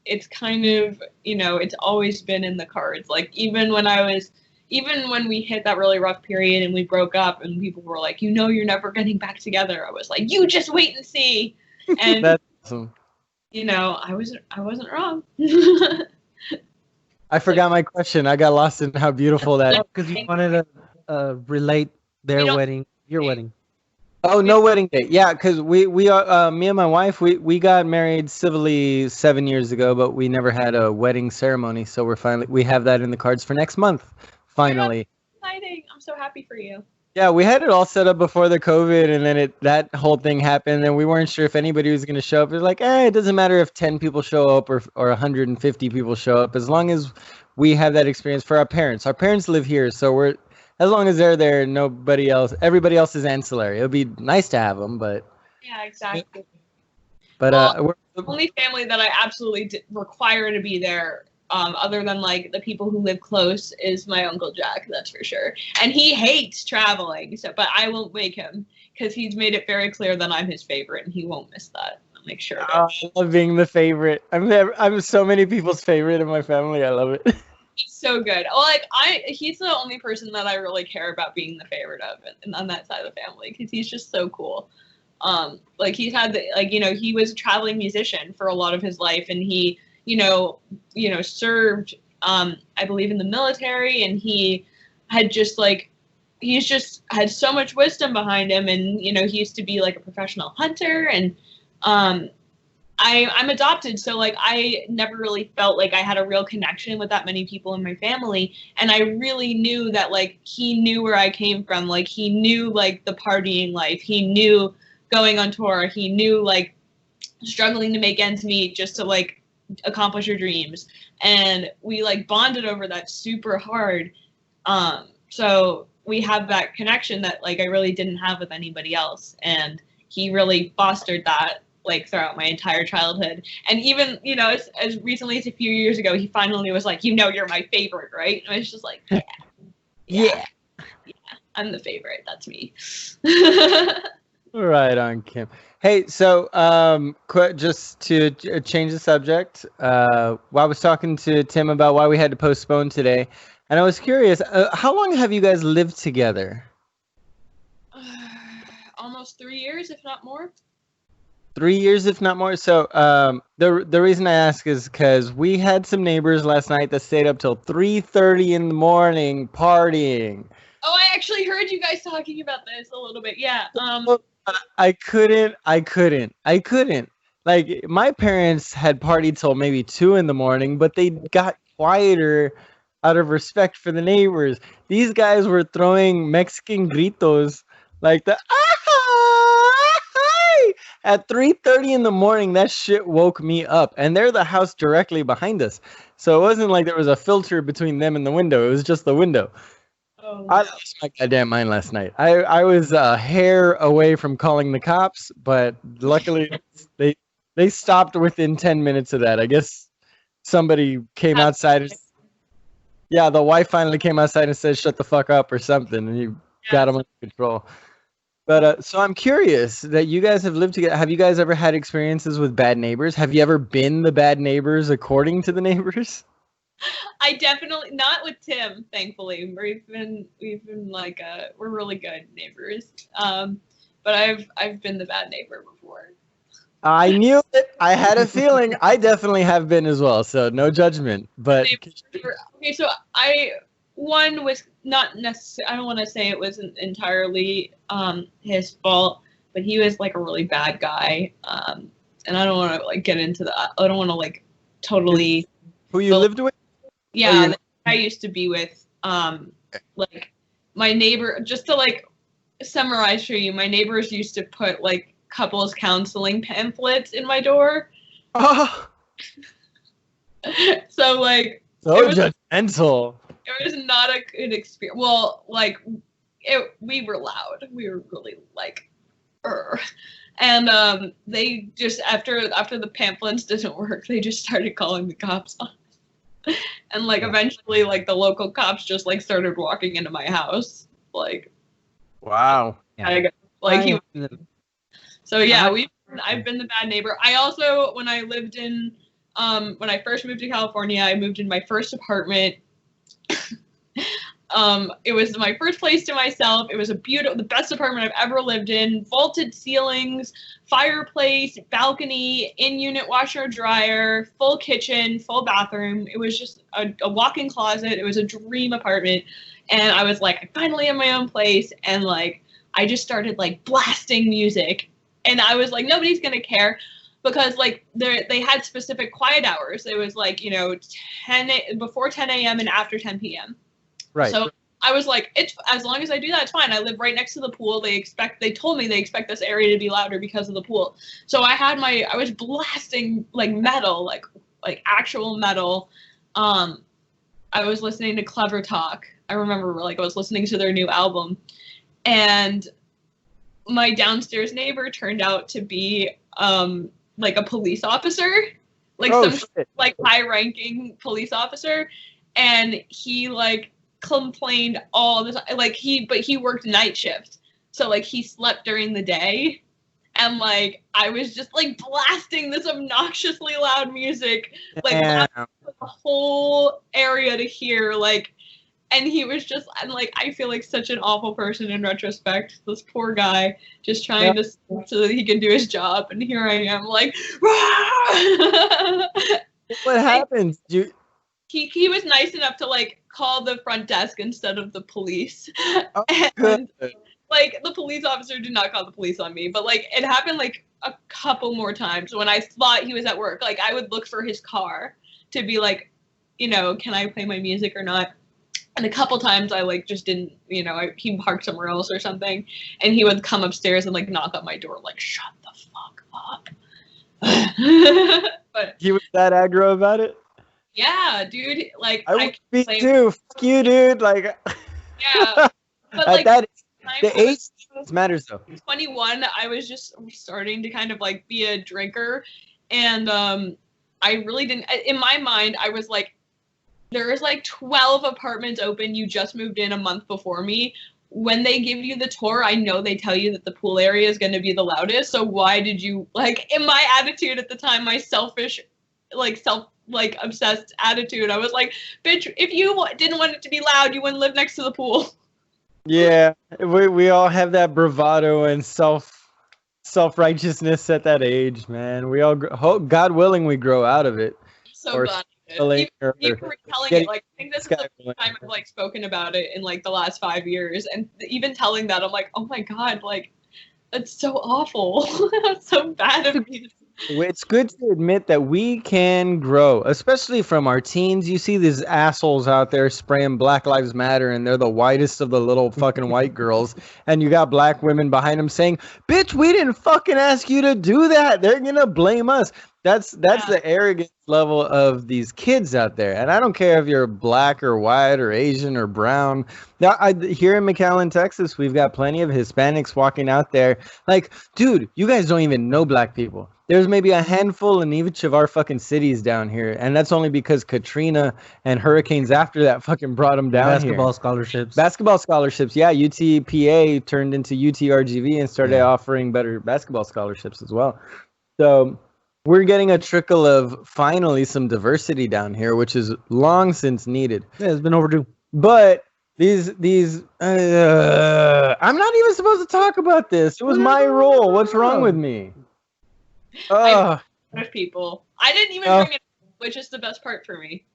[SPEAKER 4] it's kind of, you know, it's always been in the cards. Like, even when we hit that really rough period and we broke up and people were like, you know, you're never getting back together, I was like, you just wait and see. And
[SPEAKER 3] that's awesome.
[SPEAKER 4] You know, I wasn't wrong.
[SPEAKER 3] I forgot my question. I got lost in how beautiful that.
[SPEAKER 2] Because you wanted to relate your wedding.
[SPEAKER 3] Oh, no wedding date. Yeah, because we are me and my wife. We got married civilly 7 years ago, but we never had a wedding ceremony. So we have that in the cards for next month. Finally.
[SPEAKER 4] Exciting! I'm so happy for you.
[SPEAKER 3] Yeah, we had it all set up before the COVID, and then that whole thing happened, and we weren't sure if anybody was going to show up. It was like, it doesn't matter if 10 people show up or 150 people show up, as long as we have that experience for our parents. Our parents live here, so as long as they're there, everybody else is ancillary. It would be nice to have them, but.
[SPEAKER 4] Yeah, exactly.
[SPEAKER 3] But
[SPEAKER 4] well, the only family that I absolutely require to be there, other than like the people who live close, is my Uncle Jack. That's for sure. And he hates traveling, but I won't make him, because he's made it very clear that I'm his favorite, and he won't miss that. I'll make sure.
[SPEAKER 3] I love being the favorite. I'm so many people's favorite in my family. I love it.
[SPEAKER 4] He's so good. Like he's the only person that I really care about being the favorite of, and on that side of the family, because he's just so cool. Like he's had he was a traveling musician for a lot of his life, and he served I believe in the military, and he had he's just had so much wisdom behind him, and he used to be like a professional hunter, and I'm adopted, so like I never really felt like I had a real connection with that many people in my family, and I really knew that like he knew where I came from, like he knew like the partying life, he knew going on tour, he knew like struggling to make ends meet just to like accomplish your dreams, and we like bonded over that super hard. So we have that connection that like I really didn't have with anybody else, and he really fostered that like throughout my entire childhood. And even as recently as a few years ago, he finally was like, you're my favorite, right? And I was just like, yeah, I'm the favorite, that's me.
[SPEAKER 3] Right on, Kim. Hey, so just to change the subject, I was talking to Tim about why we had to postpone today, and I was curious, how long have you guys lived together?
[SPEAKER 4] Almost 3 years, if not more.
[SPEAKER 3] 3 years, if not more. So the reason I ask is because we had some neighbors last night that stayed up till 3:30 in the morning partying.
[SPEAKER 4] Oh, I actually heard you guys talking about this a little bit. Yeah.
[SPEAKER 3] I couldn't. Like, my parents had partied till maybe 2 in the morning, but they got quieter out of respect for the neighbors. These guys were throwing Mexican gritos, like the at 3:30 in the morning. That shit woke me up, and they're the house directly behind us, so it wasn't like there was a filter between them and the window. It was just the window. I lost my goddamn mind last night. I was a hair away from calling the cops, but luckily they stopped within 10 minutes of that. I guess somebody came outside. Yeah, the wife finally came outside and said, "Shut the fuck up" or something, and you got them under control. But so I'm curious that you guys have lived together. Have you guys ever had experiences with bad neighbors? Have you ever been the bad neighbors according to the neighbors?
[SPEAKER 4] I definitely, not with Tim, thankfully. We've been like we're really good neighbors. But I've been the bad neighbor before.
[SPEAKER 3] I knew it. I had a feeling. I definitely have been as well. So no judgment. But
[SPEAKER 4] okay, so one was not necessarily. I don't want to say it wasn't entirely his fault, but he was like a really bad guay. And I don't want to like get into that. I don't want to like totally.
[SPEAKER 3] Who you lived with?
[SPEAKER 4] Yeah, the guy I used to be with. Like my neighbor. Just to like summarize for you, my neighbors used to put like couples counseling pamphlets in my door.
[SPEAKER 3] Oh.
[SPEAKER 4] So like.
[SPEAKER 3] So judgmental.
[SPEAKER 4] It was not a good experience. Well, like, we were loud. We were really like, and they just after the pamphlets didn't work, they just started calling the cops on us. And like eventually, like the local cops just like started walking into my house, like.
[SPEAKER 3] Wow.
[SPEAKER 4] So yeah, I've been the bad neighbor. I also, when I lived in, when I first moved to California, I moved in my first apartment. It was my first place to myself. It was the best apartment I've ever lived in. Vaulted ceilings, fireplace, balcony, in-unit washer dryer, full kitchen, full bathroom. It was just a walk-in closet. It was a dream apartment. And I was like, I finally have my own place. And like, I just started like blasting music. And I was like, nobody's gonna care. Because like they had specific quiet hours. It was like, before 10 a.m. and after 10 p.m.
[SPEAKER 3] Right.
[SPEAKER 4] So I was like, it's as long as I do that, it's fine. I live right next to the pool. They told me they expect this area to be louder because of the pool. So I was blasting like metal, like actual metal. I was listening to Clever Talk. I remember like I was listening to their new album, and my downstairs neighbor turned out to be like a police officer, like like high-ranking police officer, and he like complained all this, like he worked night shift, so like he slept during the day, and like I was just like blasting this obnoxiously loud music, like the whole area to hear, like, and he was just, and like I feel like such an awful person in retrospect, this poor guy just trying to sleep so that he can do his job, and here I am like
[SPEAKER 3] what happens?
[SPEAKER 4] He was nice enough to like call the front desk instead of the police.
[SPEAKER 3] Oh,
[SPEAKER 4] and like the police officer did not call the police on me, but like it happened like a couple more times when I thought he was at work. Like I would look for his car to be like, you know, can I play my music or not? And a couple times I like just didn't, you know, he parked somewhere else or something, and he would come upstairs and like knock on my door like, shut the fuck up. But
[SPEAKER 3] he was that aggro about it?
[SPEAKER 4] Yeah, dude. Like
[SPEAKER 3] I would be too. Fuck you, dude. Like
[SPEAKER 4] yeah. But like
[SPEAKER 3] that the age matters though.
[SPEAKER 4] 21, I was just starting to kind of like be a drinker, and I really didn't. In my mind, I was like, there is like 12 apartments open. You just moved in a month before me. When they give you the tour, I know they tell you that the pool area is going to be the loudest. So why did you, like, in my attitude at the time, my selfish, like obsessed attitude, I was like, bitch, if you didn't want it to be loud, you wouldn't live next to the pool.
[SPEAKER 3] Yeah, we all have that bravado and self-righteousness at that age, man. We all, God willing, we grow out of it.
[SPEAKER 4] So glad. Even retelling it, like, I think this is the first time I've like spoken about it in like the last 5 years, and even telling that, I'm like, oh my god, like, that's so awful. That's so bad of me.
[SPEAKER 3] It's good to admit that we can grow, especially from our teens. You see these assholes out there spraying Black Lives Matter, and they're the whitest of the little fucking white girls, and you got black women behind them saying, bitch, we didn't fucking ask you to do that. They're gonna blame us. That's the arrogance level of these kids out there. And I don't care if you're black or white or Asian or brown. Now, here in McAllen, Texas, we've got plenty of Hispanics walking out there. Like, dude, you guys don't even know black people. There's maybe a handful in each of our fucking cities down here. And that's only because Katrina and hurricanes after that fucking brought them down
[SPEAKER 2] Basketball scholarships.
[SPEAKER 3] Basketball scholarships. Yeah, UTPA turned into UTRGV and started offering better basketball scholarships as well. So we're getting a trickle of finally some diversity down here, which is long since needed.
[SPEAKER 2] Yeah, it's been overdue.
[SPEAKER 3] But these I'm not even supposed to talk about this. It was my role. What's wrong with me?
[SPEAKER 4] People. I didn't even bring it up, which is the best part for me.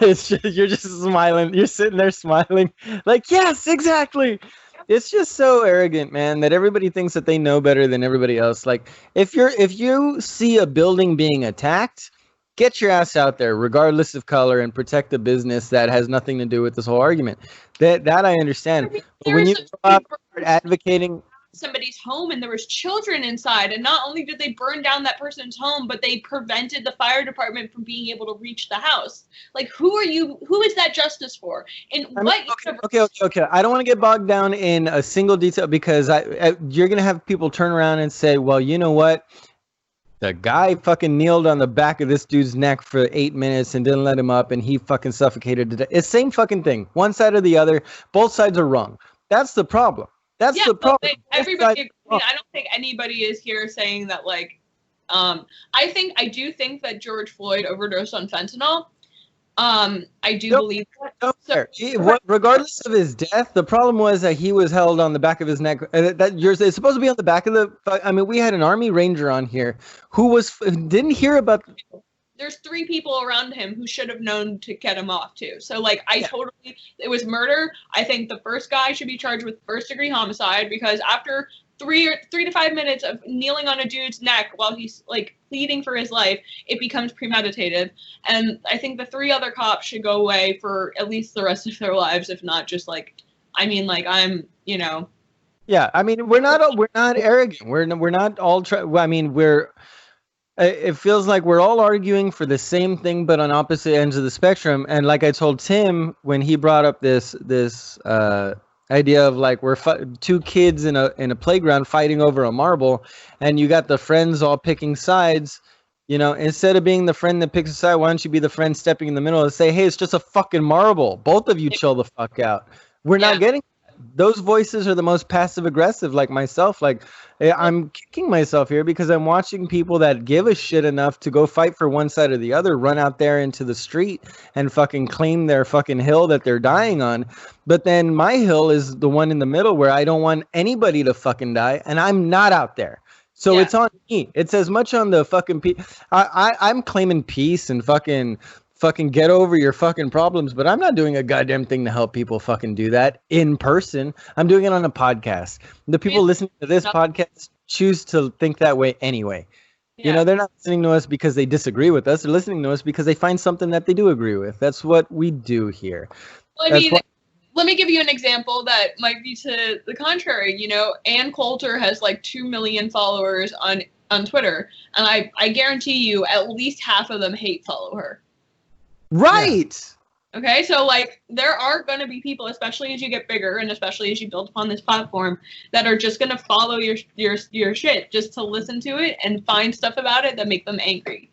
[SPEAKER 3] It's just, you're just smiling. You're sitting there smiling, like, yes, exactly. It's just so arrogant, man, that everybody thinks that they know better than everybody else. Like, if you see a building being attacked, get your ass out there, regardless of color, and protect the business that has nothing to do with this whole argument. That I understand. But when you start advocating
[SPEAKER 4] somebody's home and there was children inside, and not only did they burn down that person's home, but they prevented the fire department from being able to reach the house. Like, who is that justice for? And
[SPEAKER 3] okay, I don't want to get bogged down in a single detail, because you're gonna have people turn around and say, well, you know what, the guy fucking kneeled on the back of this dude's neck for 8 minutes and didn't let him up, and he fucking suffocated to death. It's the same fucking thing, one side or the other. Both sides are wrong. That's the problem. That's the problem.
[SPEAKER 4] Everybody, I don't think anybody is here saying that, like, I do think that George Floyd overdosed on fentanyl. I do believe that. So,
[SPEAKER 3] regardless of his death, the problem was that he was held on the back of his neck. It's supposed to be on the back of the. I mean, we had an Army Ranger on here who didn't hear about.
[SPEAKER 4] There's 3 people around him who should have known to get him off too. So like, it was murder. I think the first guy should be charged with first-degree homicide, because after 3 to 5 minutes of kneeling on a dude's neck while he's like pleading for his life, it becomes premeditated. And I think the 3 other cops should go away for at least the rest of their lives, if not just like, I mean, like I'm, you know.
[SPEAKER 3] Yeah, I mean, we're not arrogant. We're not all. I mean, it feels like we're all arguing for the same thing, but on opposite ends of the spectrum. And like I told Tim when he brought up this idea of like we're 2 kids in a playground fighting over a marble, and you got the friends all picking sides. You know, instead of being the friend that picks a side, why don't you be the friend stepping in the middle and say, hey, it's just a fucking marble. Both of you chill the fuck out. We're not getting those voices are the most passive aggressive, like myself. Like I'm kicking myself here because I'm watching people that give a shit enough to go fight for one side or the other run out there into the street and fucking claim their fucking hill that they're dying on. But then my hill is the one in the middle where I don't want anybody to fucking die, and I'm not out there. So it's on me. It's as much on the fucking I'm claiming peace and fucking get over your fucking problems, but I'm not doing a goddamn thing to help people fucking do that in person. I'm doing it on a podcast. The people listening to this podcast choose to think that way anyway. Yeah. You know, they're not listening to us because they disagree with us. They're listening to us because they find something that they do agree with. That's what we do here.
[SPEAKER 4] Well, I mean, let me give you an example that might be to the contrary. You know, Ann Coulter has like 2 million followers on Twitter, and I guarantee you at least half of them hate follow her.
[SPEAKER 3] Right.
[SPEAKER 4] Yeah. Okay, so like there are going to be people, especially as you get bigger and especially as you build upon this platform, that are just going to follow your shit just to listen to it and find stuff about it that make them angry.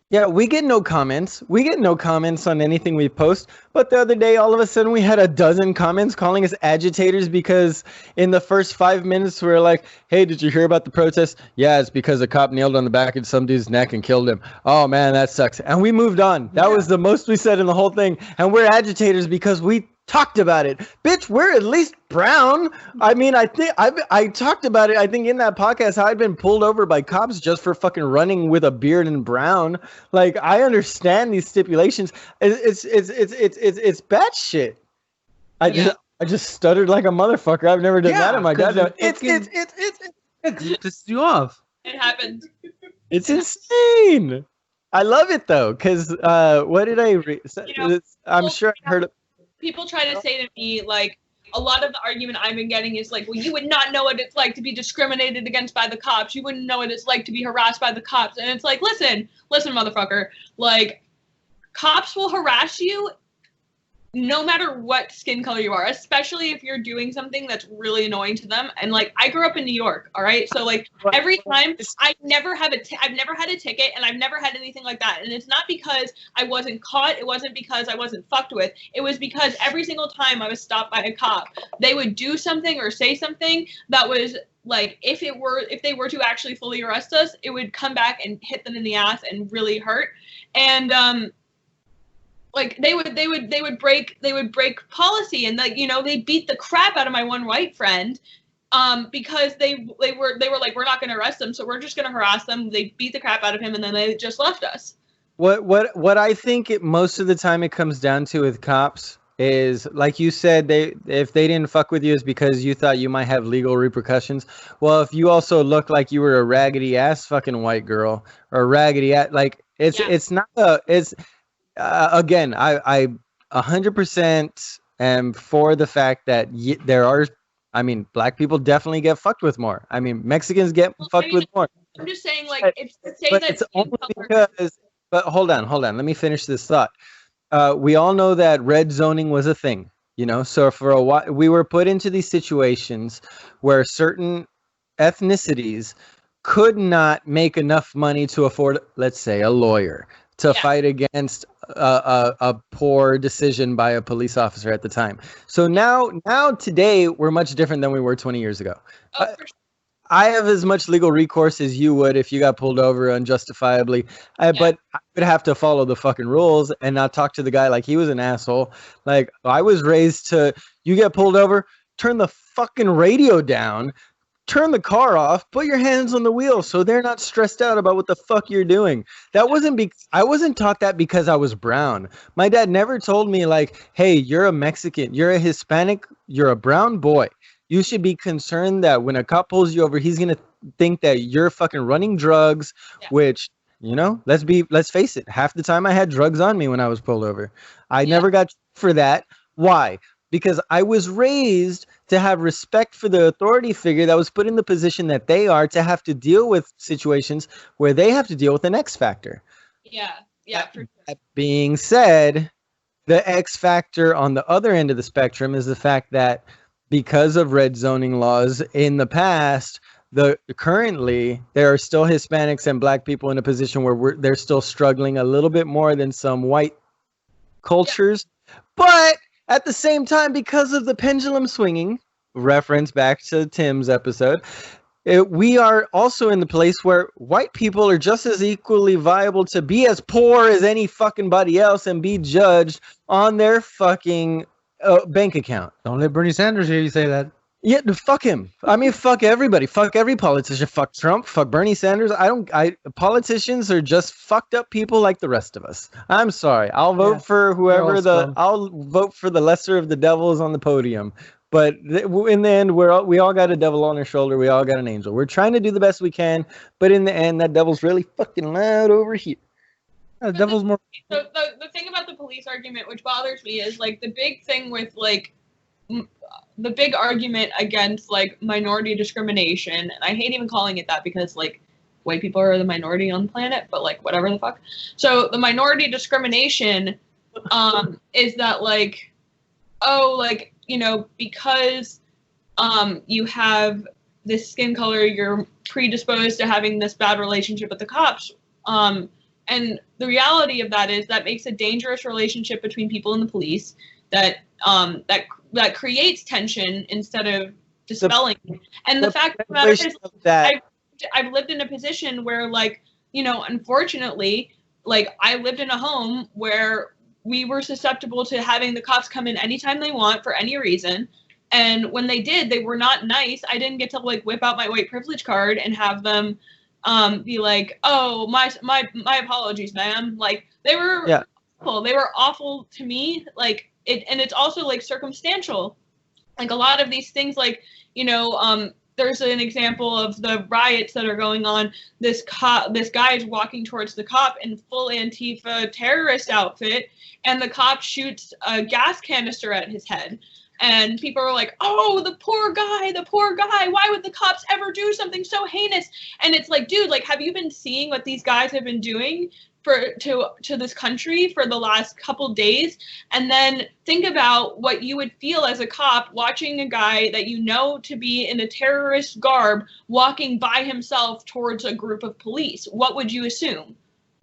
[SPEAKER 3] Yeah, we get no comments. We get no comments on anything we post. But the other day, all of a sudden, we had a dozen comments calling us agitators because in the first 5 minutes, we were like, hey, did you hear about the protest? Yeah, it's because a cop kneeled on the back of some dude's neck and killed him. Oh, man, that sucks. And we moved on. That was the most we said in the whole thing. And we're agitators because we talked about it. Bitch, we're at least brown. I mean, I think I talked about it, I think in that podcast, how I'd been pulled over by cops just for fucking running with a beard and brown. Like, I understand these stipulations. It's bad shit. I just stuttered like a motherfucker. I've never done that in my goddamn. It's
[SPEAKER 2] just you off.
[SPEAKER 4] It happened.
[SPEAKER 3] It's insane. I love it though, because what did I read? I'm sure I heard.
[SPEAKER 4] People try to say to me, like, a lot of the argument I've been getting is like, well, you would not know what it's like to be discriminated against by the cops. You wouldn't know what it's like to be harassed by the cops. And it's like, listen, motherfucker. Like, cops will harass you no matter what skin color you are, especially if you're doing something that's really annoying to them. And like, I grew up in New York, all right? So like every time I've never had a ticket, and I've never had anything like that. And it's not because I wasn't caught. It wasn't because I wasn't fucked with. It was because every single time I was stopped by a cop, they would do something or say something that was like, if they were to actually fully arrest us, it would come back and hit them in the ass and really hurt. And like they would break policy, and like, you know, they beat the crap out of my one white friend because they were like, we're not going to arrest them, so we're just going to harass them. They beat the crap out of him, and then they just left us.
[SPEAKER 3] What I think most of the time it comes down to with cops is, like you said, if they didn't fuck with you is because you thought you might have legal repercussions. Well, if you also look like you were a raggedy ass fucking white girl or a raggedy ass, like it's not again, I 100% am for the fact that there are, I mean, black people definitely get fucked with more. I mean, Mexicans get fucked with more.
[SPEAKER 4] I'm just saying, like, it's to say that.
[SPEAKER 3] It's only because, but hold on. Let me finish this thought. We all know that red zoning was a thing, you know, so for a while we were put into these situations where certain ethnicities could not make enough money to afford, let's say, a lawyer to fight against a poor decision by a police officer at the time. So now today we're much different than we were 20 years ago.
[SPEAKER 4] Oh, for sure.
[SPEAKER 3] I have as much legal recourse as you would if you got pulled over unjustifiably, but I would have to follow the fucking rules and not talk to the guy like he was an asshole. Like, I was raised to, you get pulled over, turn the fucking radio down, turn the car off, put your hands on the wheel so they're not stressed out about what the fuck you're doing. That wasn't I wasn't taught that because I was brown. My dad never told me like, hey, you're a Mexican, you're a Hispanic, you're a brown boy. You should be concerned that when a cop pulls you over, he's gonna think that you're fucking running drugs,
[SPEAKER 4] Yeah.
[SPEAKER 3] which, you know, let's face it, half the time I had drugs on me when I was pulled over. I
[SPEAKER 4] Yeah.
[SPEAKER 3] never got for that. Why? Because I was raised to have respect for the authority figure that was put in the position that they are to have to deal with situations where they have to deal with an X factor.
[SPEAKER 4] Yeah, yeah, for sure.
[SPEAKER 3] That being said, the X factor on the other end of the spectrum is the fact that because of red zoning laws in the past, currently there are still Hispanics and Black people in a position where they're still struggling a little bit more than some white cultures. But at the same time, because of the pendulum swinging, reference back to Tim's episode, we are also in the place where white people are just as equally viable to be as poor as any fucking body else and be judged on their fucking bank account.
[SPEAKER 2] Don't let Bernie Sanders hear you say that.
[SPEAKER 3] Yeah, fuck him. I mean, fuck everybody. Fuck every politician. Fuck Trump. Fuck Bernie Sanders. Politicians are just fucked up people like the rest of us. I'm sorry. I'll vote for whoever I'll vote for the lesser of the devils on the podium. But in the end, we all got a devil on our shoulder. We all got an angel. We're trying to do the best we can, but in the end, that devil's really fucking loud over here.
[SPEAKER 2] The devil's more.
[SPEAKER 4] So the thing about the police argument, which bothers me, is like the big thing with like the big argument against like minority discrimination, and I hate even calling it that because like white people are the minority on the planet, but like whatever the fuck. So the minority discrimination is that like, oh, like, you know, because you have this skin color, you're predisposed to having this bad relationship with the cops. And the reality of that is that makes a dangerous relationship between people and the police that creates tension instead of dispelling it. And the fact of the matter is that I've lived in a position where, like, you know, unfortunately, like, I lived in a home where we were susceptible to having the cops come in anytime they want for any reason. And when they did, they were not nice. I didn't get to like whip out my white privilege card and have them be like, oh, my apologies, ma'am. Like, they were awful. They were awful to me. Like, and it's also like circumstantial. Like a lot of these things, like, you know, there's an example of the riots that are going on. This guy is walking towards the cop in full Antifa terrorist outfit, and the cop shoots a gas canister at his head. And people are like, oh, the poor guy, why would the cops ever do something so heinous? And it's like, dude, like, have you been seeing what these guys have been doing to this country for the last couple days? And then think about what you would feel as a cop watching a guy that you know to be in a terrorist garb walking by himself towards a group of police. What would you assume?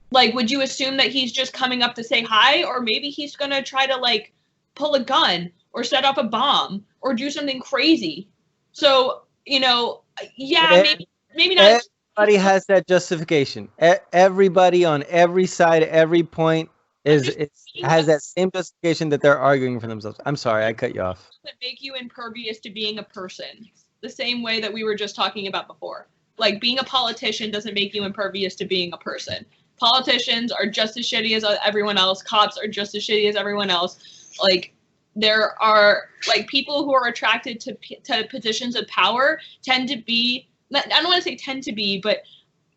[SPEAKER 4] Like, would you assume that he's just coming up to say hi, or maybe he's gonna try to like pull a gun or set off a bomb or do something crazy? So, you know, yeah, maybe not.
[SPEAKER 3] Everybody has that justification. Everybody on every side, every point has that same justification that they're arguing for themselves. I'm sorry, I cut you off.
[SPEAKER 4] That make you impervious to being a person, the same way that we were just talking about before. Like, being a politician doesn't make you impervious to being a person. Politicians are just as shitty as everyone else. Cops are just as shitty as everyone else. Like, there are like people who are attracted to positions of power tend to be, I don't want to say tend to be, but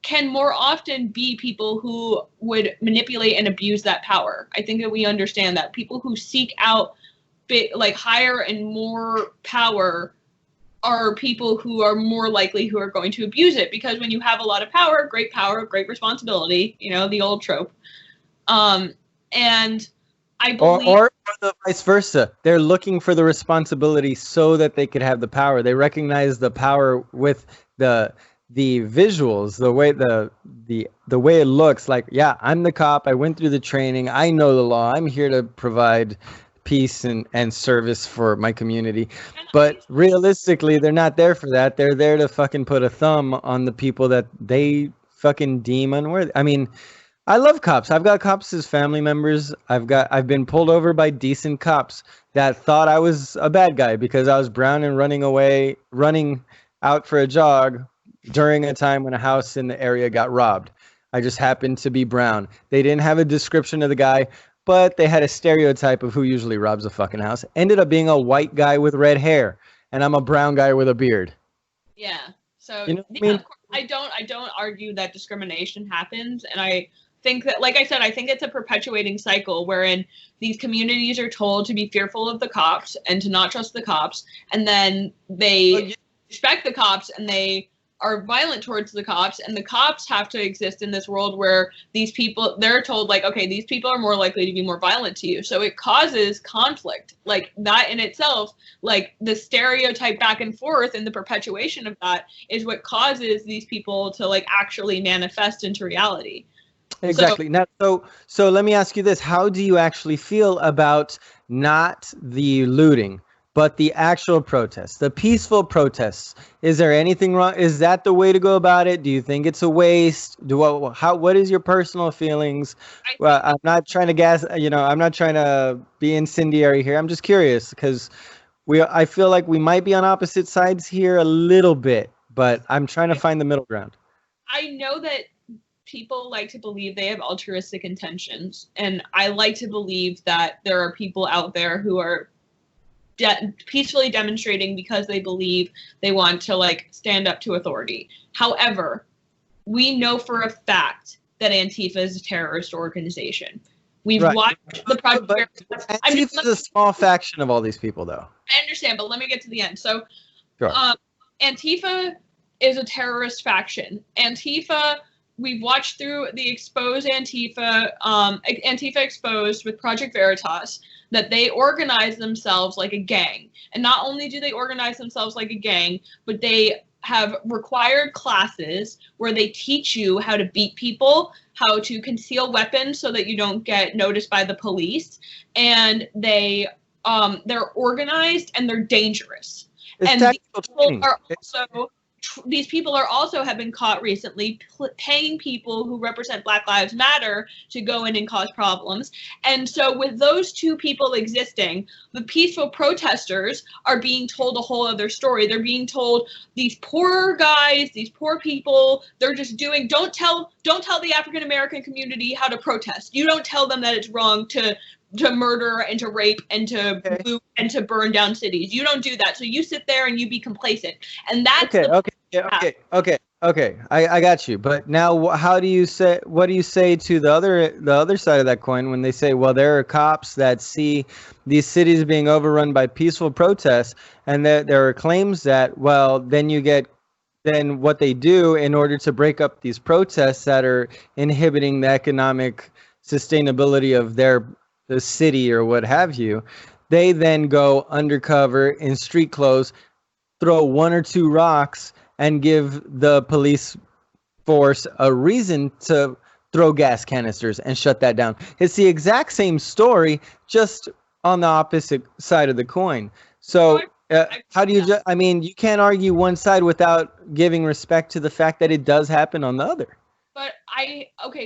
[SPEAKER 4] can more often be people who would manipulate and abuse that power. I think that we understand that people who seek out like higher and more power are people who are more likely who are going to abuse it, because when you have a lot of power, great responsibility, you know, the old trope. And I believe,
[SPEAKER 3] or the vice versa. They're looking for the responsibility so that they could have the power. They recognize the power with the visuals, the way it looks. Like, yeah, I'm the cop. I went through the training. I know the law. I'm here to provide peace and service for my community. But realistically, they're not there for that. They're there to fucking put a thumb on the people that they fucking deem unworthy. I mean, I love cops. I've got cops as family members. I've been pulled over by decent cops that thought I was a bad guy because I was brown and running out for a jog during a time when a house in the area got robbed. I just happened to be brown. They didn't have a description of the guy, but they had a stereotype of who usually robs a fucking house. Ended up being a white guy with red hair. and I'm a brown guy with a beard.
[SPEAKER 4] Yeah. So
[SPEAKER 3] You know what I
[SPEAKER 4] yeah,
[SPEAKER 3] mean?
[SPEAKER 4] of course, I don't argue that discrimination happens, and I think that, like I said, I think it's a perpetuating cycle wherein these communities are told to be fearful of the cops and to not trust the cops, and then they respect the cops and they are violent towards the cops, and the cops have to exist in this world where these people, they're told like, okay, these people are more likely to be more violent to you, so it causes conflict. Like that in itself, like the stereotype back and forth and the perpetuation of that is what causes these people to like actually manifest into reality.
[SPEAKER 3] Exactly. Now, so let me ask you this: how do you actually feel about not the looting, but the actual protests, the peaceful protests? Is there anything wrong? Is that the way to go about it? Do you think it's a waste? What is your personal feelings? Well, I'm not trying to I'm not trying to be incendiary here. I'm just curious because I feel like we might be on opposite sides here a little bit, but I'm trying to find the middle ground.
[SPEAKER 4] I know that people like to believe they have altruistic intentions, and I like to believe that there are people out there who are peacefully demonstrating because they believe they want to like stand up to authority. However, we know for a fact that Antifa is a terrorist organization. We've watched the project.
[SPEAKER 3] Antifa is a small faction of all these people, though.
[SPEAKER 4] I understand, but let me get to the end. So,
[SPEAKER 3] sure.
[SPEAKER 4] Antifa is a terrorist faction. Antifa, we've watched through the Exposed Antifa, Antifa Exposed with Project Veritas, that they organize themselves like a gang. And not only do they organize themselves like a gang, but they have required classes where they teach you how to beat people, how to conceal weapons so that you don't get noticed by the police, and they're organized and they're dangerous.
[SPEAKER 3] It's
[SPEAKER 4] and
[SPEAKER 3] tactical training.
[SPEAKER 4] These people are also have been caught recently paying people who represent Black Lives Matter to go in and cause problems. And so with those two people existing, the peaceful protesters are being told a whole other story. They're being told these poor guys, these poor people, they're just doing, don't tell the African American community how to protest. You don't tell them that it's wrong to murder and to rape and to loot and to burn down cities. You don't do that. So you sit there and you be complacent. And that's
[SPEAKER 3] okay. I got you. But now what do you say to the other side of that coin when they say, well, there are cops that see these cities being overrun by peaceful protests, and there are claims that, well, then what they do in order to break up these protests that are inhibiting the economic sustainability of the city or what have you, they then go undercover in street clothes, throw one or two rocks, and give the police force a reason to throw gas canisters and shut that down. It's the exact same story, just on the opposite side of the coin. So how do you you can't argue one side without giving respect to the fact that it does happen on the other.
[SPEAKER 4] But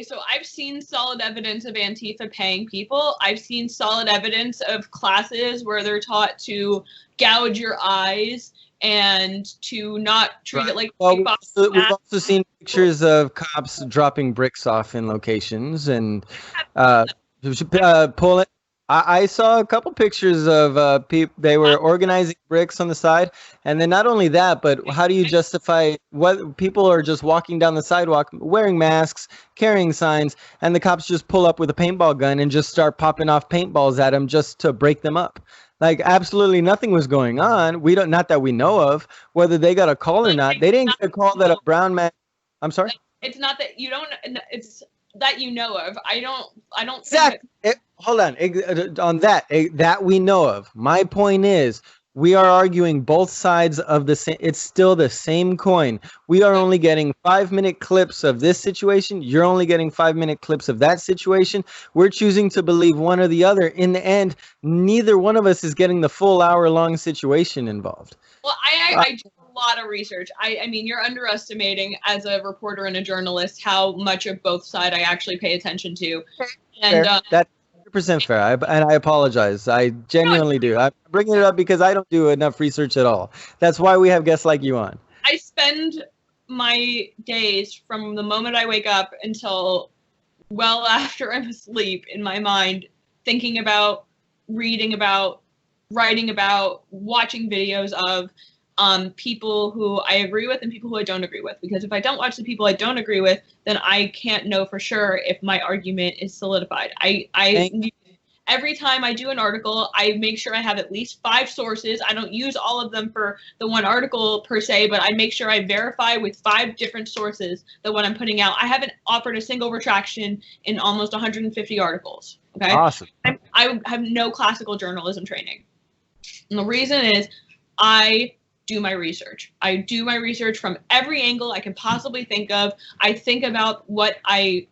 [SPEAKER 4] so I've seen solid evidence of Antifa paying people. I've seen solid evidence of classes where they're taught to gouge your eyes and to not treat it like.
[SPEAKER 3] Well, we've also seen pictures of cops dropping bricks off in locations and pulling. I saw a couple pictures of people. They were organizing bricks on the side, and then not only that, but how do you justify what people are just walking down the sidewalk wearing masks, carrying signs, and the cops just pull up with a paintball gun and just start popping off paintballs at them just to break them up? Like absolutely nothing was going on. Not that we know of. Whether they got a call or not, they didn't get a call that a brown man. I'm sorry.
[SPEAKER 4] It's not that you don't. It's that you know of. I don't.
[SPEAKER 3] Exactly. Hold on. On that we know of. My point is, we are arguing both sides of the same. It's still the same coin. We are only getting 5-minute clips of this situation. You're only getting 5-minute clips of that situation. We're choosing to believe one or the other. In the end, neither one of us is getting the full hour-long situation involved.
[SPEAKER 4] Well, I do a lot of research. I mean, you're underestimating as a reporter and a journalist how much of both sides I actually pay attention to. And
[SPEAKER 3] that's 100% fair. I apologize. I genuinely do. I'm bringing it up because I don't do enough research at all. That's why we have guests like you on.
[SPEAKER 4] I spend my days from the moment I wake up until well after I'm asleep in my mind thinking about, reading about, writing about, watching videos of people who I agree with and people who I don't agree with. Because if I don't watch the people I don't agree with, then I can't know for sure if my argument is solidified. Every time I do an article, I make sure I have at least 5 sources. I don't use all of them for the one article per se, but I make sure I verify with 5 different sources that what I'm putting out. I haven't offered a single retraction in almost 150 articles. Okay.
[SPEAKER 3] Awesome.
[SPEAKER 4] I have no classical journalism training. And the reason is I do my research. I do my research from every angle I can possibly think of. I think about what I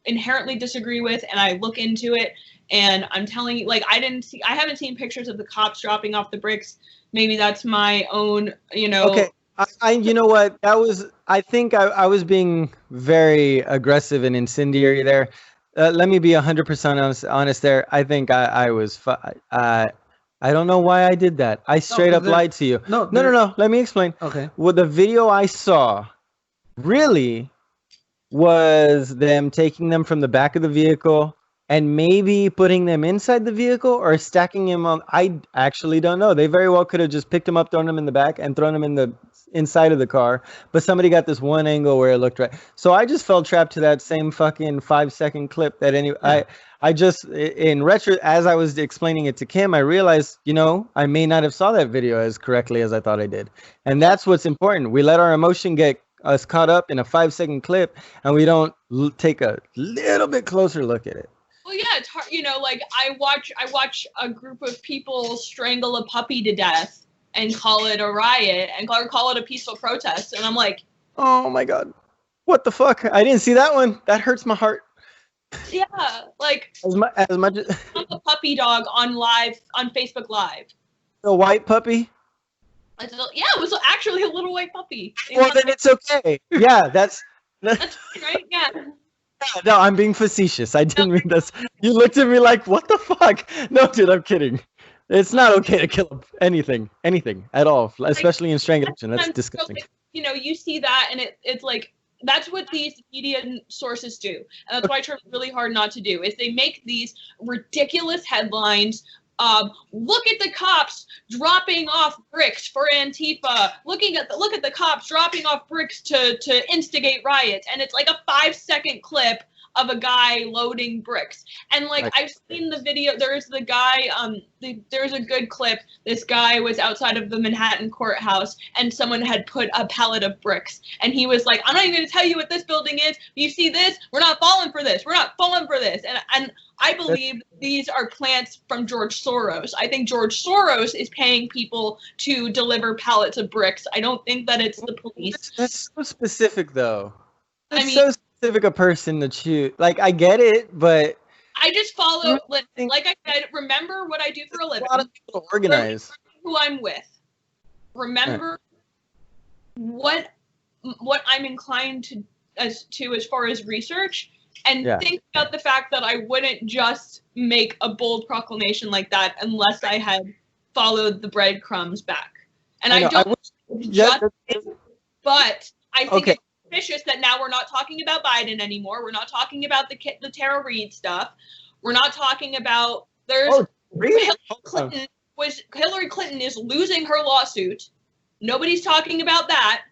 [SPEAKER 4] inherently disagree with and I look into it. And I'm telling you, like, I haven't seen pictures of the cops dropping off the bricks. Maybe that's my own,
[SPEAKER 3] Okay. You know what? I think I was being very aggressive and incendiary there. Let me be 100% honest there. I think I was, I don't know why I did that. I straight up lied to you. No. Let me explain.
[SPEAKER 2] Okay.
[SPEAKER 3] Well, the video I saw really was them taking them from the back of the vehicle and maybe putting them inside the vehicle or stacking them on. I actually don't know. They very well could have just picked them up, thrown them in the back, and thrown them in the inside of the car. But somebody got this one angle where it looked right. So I just fell trapped to that same fucking 5-second clip that I just, in retro, as I was explaining it to Kim, I realized, I may not have saw that video as correctly as I thought I did. And that's what's important. We let our emotion get us caught up in a 5-second clip and we don't take a little bit closer look at it.
[SPEAKER 4] Well, yeah, it's hard. Like I watch a group of people strangle a puppy to death and call it a riot and call it a peaceful protest, and I'm like,
[SPEAKER 3] oh my god, what the fuck? I didn't see that one. That hurts my heart.
[SPEAKER 4] Yeah, like
[SPEAKER 3] as much
[SPEAKER 4] I'm a puppy dog on Facebook Live.
[SPEAKER 3] A white puppy.
[SPEAKER 4] Yeah, it was actually a little white puppy.
[SPEAKER 3] Well, then it's okay. Yeah, that's
[SPEAKER 4] right. Yeah.
[SPEAKER 3] No, I'm being facetious. I didn't mean this. You looked at me like, what the fuck? No, dude, I'm kidding. It's not okay to kill anything at all, especially in strangulation. That's disgusting.
[SPEAKER 4] You see that, and it's like, that's what these media sources do. And that's why I try really hard not to do, is they make these ridiculous headlines. Look at the cops dropping off bricks for Antifa. Look at the cops dropping off bricks to instigate riots, and it's like a 5-second clip of a guy loading bricks. And like I've seen the video. There's the guy. There's a good clip. This guy was outside of the Manhattan courthouse, and someone had put a pallet of bricks, and he was like, "I'm not even going to tell you what this building is. You see this? We're not falling for this. We're not falling for this." And I believe these are plants from George Soros. I think George Soros is paying people to deliver pallets of bricks. I don't think that it's the police.
[SPEAKER 3] That's so specific, though. That's so specific a person to choose. Like, I get it, but
[SPEAKER 4] I just follow, like I said, remember what I do for a living.
[SPEAKER 3] A lot of people organize.
[SPEAKER 4] Who I'm with. Remember what I'm inclined to as far as research. And think about the fact that I wouldn't just make a bold proclamation like that unless I had followed the breadcrumbs back. And I don't but I think it's suspicious that now we're not talking about Biden anymore. We're not talking about the Tara Reid stuff. We're not talking about Hillary Clinton is losing her lawsuit. Nobody's talking about that.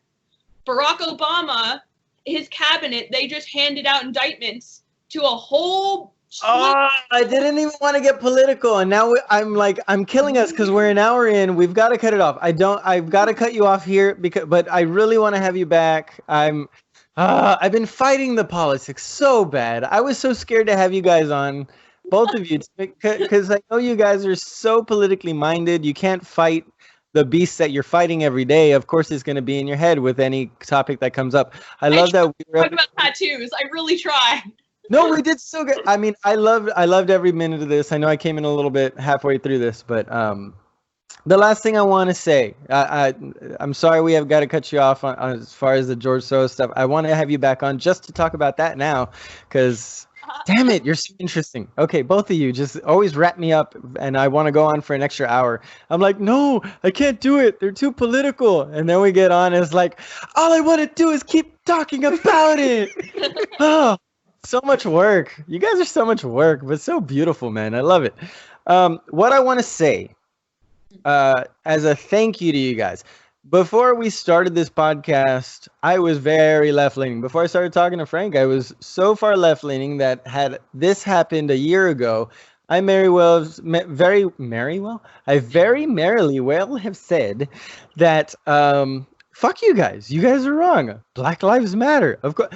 [SPEAKER 4] Barack Obama, his cabinet, they just handed out indictments to a whole
[SPEAKER 3] I didn't even want to get political, and now I'm killing us because we're an hour in. We've got to cut it off. I've got to cut you off here but I really want to have you back. I've been fighting the politics so bad. I was so scared to have you guys on, both of you, because I know you guys are so politically minded. You can't fight the beast that you're fighting every day. Of course, is going to be in your head with any topic that comes up. I love that we were
[SPEAKER 4] talking about tattoos. I really tried.
[SPEAKER 3] No, we did so good. I mean, I loved every minute of this. I know I came in a little bit halfway through this, but the last thing I want to say, I'm sorry we have got to cut you off on as far as the George Soros stuff. I want to have you back on just to talk about that now, because damn it, you're so interesting. Okay, both of you just always wrap me up, and I want to go on for an extra hour. I'm like, no, I can't do it. They're too political. And then we get on, and it's like, all I want to do is keep talking about it. Oh, so much work. You guys are so much work, but so beautiful, man. I love it. What I want to say as a thank you to you guys. Before we started this podcast, I was very left leaning. Before I started talking to Frank, I was so far left leaning that had this happened a year ago, I very merrily well have said that fuck you guys. You guys are wrong. Black Lives Matter. Of course.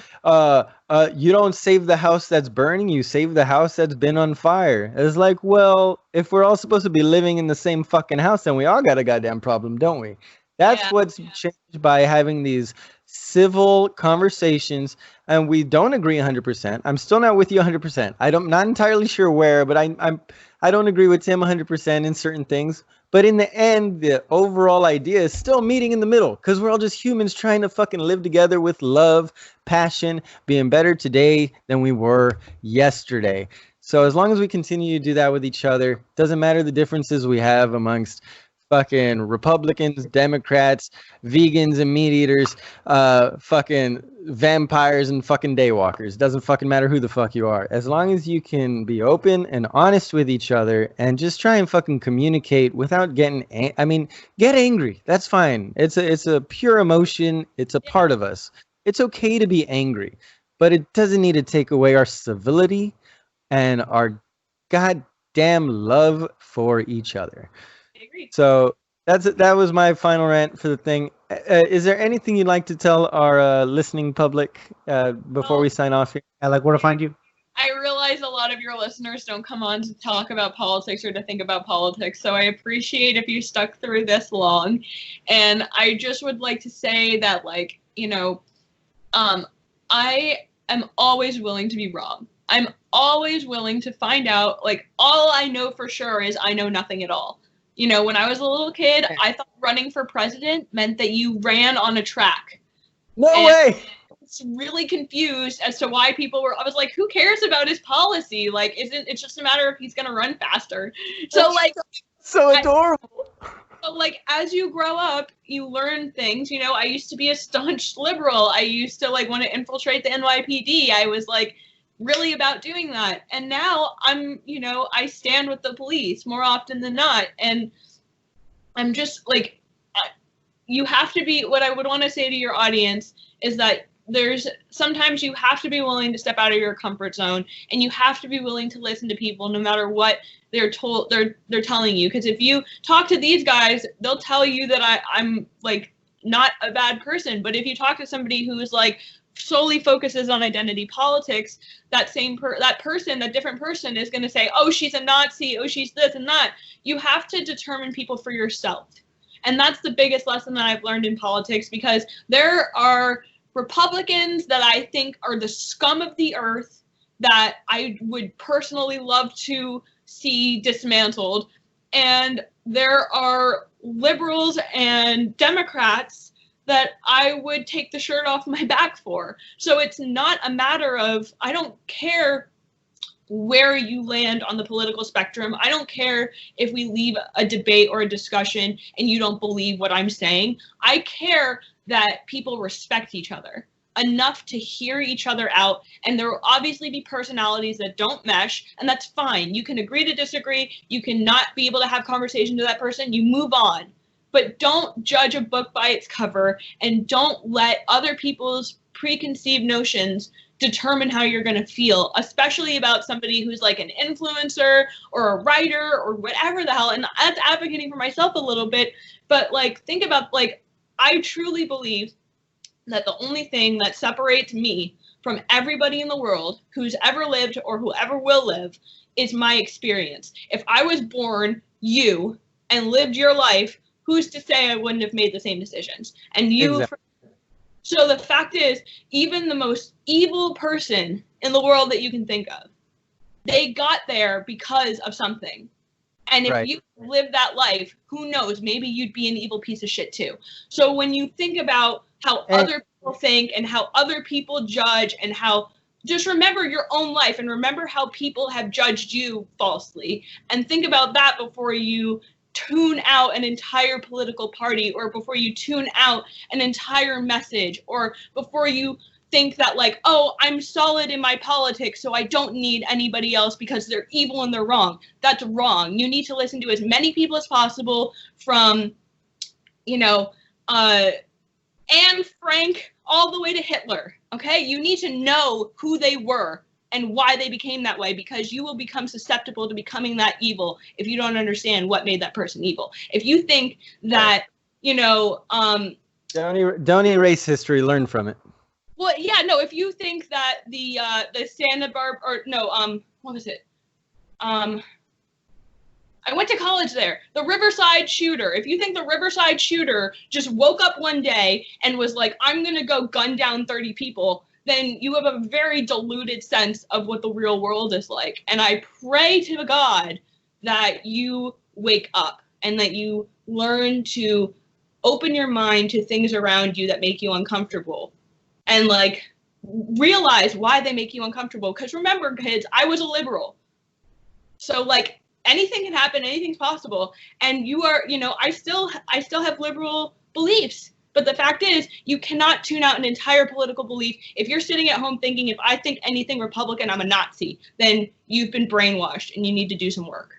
[SPEAKER 3] You don't save the house that's burning, you save the house that's been on fire. It's like, well, if we're all supposed to be living in the same fucking house, then we all got a goddamn problem, don't we? That's what's changed by having these civil conversations, and we don't agree 100%. I'm still not with you 100%. I'm not entirely sure where, but I don't agree with Tim 100% in certain things. But in the end, the overall idea is still meeting in the middle, because we're all just humans trying to fucking live together with love, passion, being better today than we were yesterday. So as long as we continue to do that with each other, doesn't matter the differences we have amongst fucking Republicans, Democrats, vegans and meat eaters, fucking vampires and fucking daywalkers. Doesn't fucking matter who the fuck you are. As long as you can be open and honest with each other and just try and fucking communicate without getting, get angry. That's fine. It's a pure emotion. It's a part of us. It's okay to be angry, but it doesn't need to take away our civility and our goddamn love for each other. So that was my final rant for the thing. Is there anything you'd like to tell our listening public before we sign off here?
[SPEAKER 2] I like where to find you.
[SPEAKER 4] I realize a lot of your listeners don't come on to talk about politics or to think about politics, so I appreciate if you stuck through this long. And I just would like to say that, like, I am always willing to be wrong. I'm always willing to find out, like, all I know for sure is I know nothing at all. When I was a little kid, I thought running for president meant that you ran on a track.
[SPEAKER 3] No way!
[SPEAKER 4] I was really confused as to why I was like, who cares about his policy? Like, it's just a matter if he's going to run faster. So, like...
[SPEAKER 3] So adorable!
[SPEAKER 4] So, like, as you grow up, you learn things. I used to be a staunch liberal. I used to, like, want to infiltrate the NYPD. I was, like... really about doing that, and now I'm I stand with the police more often than not, and I'm just like, you have to be, what I would want to say to your audience is that sometimes you have to be willing to step out of your comfort zone, and you have to be willing to listen to people no matter what they're telling you, because if you talk to these guys, they'll tell you that I'm like not a bad person, but if you talk to somebody who is like solely focuses on identity politics, that different person is going to say, oh, she's a Nazi, oh, she's this and that. You have to determine people for yourself. And that's the biggest lesson that I've learned in politics, because there are Republicans that I think are the scum of the earth that I would personally love to see dismantled. And there are liberals and Democrats that I would take the shirt off my back for. So it's not a matter of, I don't care where you land on the political spectrum. I don't care if we leave a debate or a discussion and you don't believe what I'm saying. I care that people respect each other enough to hear each other out, and there will obviously be personalities that don't mesh, and that's fine. You can agree to disagree. You can not be able to have conversation with that person. You move on. But don't judge a book by its cover, and don't let other people's preconceived notions determine how you're going to feel, especially about somebody who's like an influencer or a writer or whatever the hell. And that's advocating for myself a little bit, but like, think about, like, I truly believe that the only thing that separates me from everybody in the world who's ever lived or whoever will live is my experience. If I was born you and lived your life, who's to say I wouldn't have made the same decisions? And you, exactly. So the fact is, even the most evil person in the world that you can think of, they got there because of something. And if you live that life, who knows, maybe you'd be an evil piece of shit too. So when you think about how other people think and how other people judge, and how, just remember your own life and remember how people have judged you falsely, and think about that before you tune out an entire political party, or before you tune out an entire message, or before you think that like, oh, I'm solid in my politics, so I don't need anybody else because they're evil and they're wrong. That's wrong. You need to listen to as many people as possible, from, you know, Anne Frank all the way to Hitler. Okay, you need to know who they were and why they became that way, because you will become susceptible to becoming that evil if you don't understand what made that person evil. If you think that, you know,
[SPEAKER 3] don't erase history, learn from it.
[SPEAKER 4] well, yeah, no, if you think that the Santa Barbara, or no, what was it? I went to college there. The Riverside shooter. If you think the Riverside shooter just woke up one day and was like, I'm going to go gun down 30 people, then you have a very diluted sense of what the real world is like. And I pray to God that you wake up and that you learn to open your mind to things around you that make you uncomfortable. And like realize why they make you uncomfortable. Because remember, kids, I was a liberal. So like anything can happen, anything's possible. And you are, you know, I still have liberal beliefs. But the fact is, you cannot tune out an entire political belief. If you're sitting at home thinking, if I think anything Republican, I'm a Nazi, then you've been brainwashed and you need to do some work.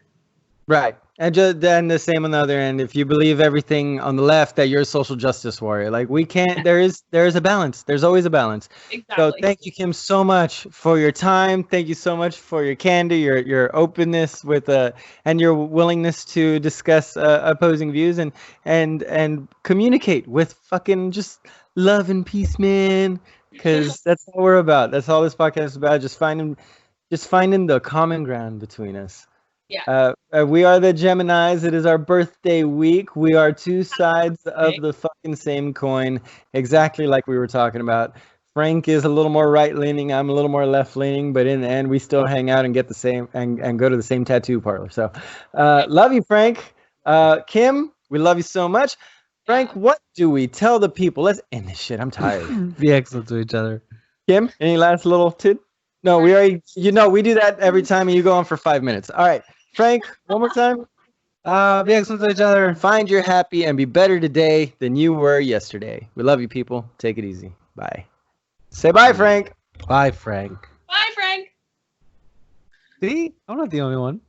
[SPEAKER 3] Right. And just then the same on the other end. If you believe everything on the left, that you're a social justice warrior. Like we can't, there is a balance. There's always a balance.
[SPEAKER 4] Exactly.
[SPEAKER 3] So thank you, Kim, so much for your time. Thank you so much for your candor, your openness with and your willingness to discuss opposing views and communicate with fucking just love and peace, man. Because that's what we're about. That's all this podcast is about. Just finding the common ground between us.
[SPEAKER 4] Yeah.
[SPEAKER 3] We are the Geminis. It is our birthday week. We are two sides of the fucking same coin, exactly like we were talking about. Frank is a little more right-leaning. I'm a little more left-leaning, but in the end, we still hang out and get the same and go to the same tattoo parlor. So, love you, Frank. Kim, we love you so much. Frank, what do we tell the people? Let's end this shit. I'm tired.
[SPEAKER 2] Be excellent to each other.
[SPEAKER 3] Kim, any last little tid? No, we already, we do that every time and you go on for 5 minutes. All right. Frank, one more time.
[SPEAKER 2] Be excellent to each other.
[SPEAKER 3] Find your happy and be better today than you were yesterday. We love you, people. Take it easy. Bye. Say bye, Frank.
[SPEAKER 2] Bye, Frank.
[SPEAKER 4] Bye, Frank.
[SPEAKER 2] See? I'm not the only one.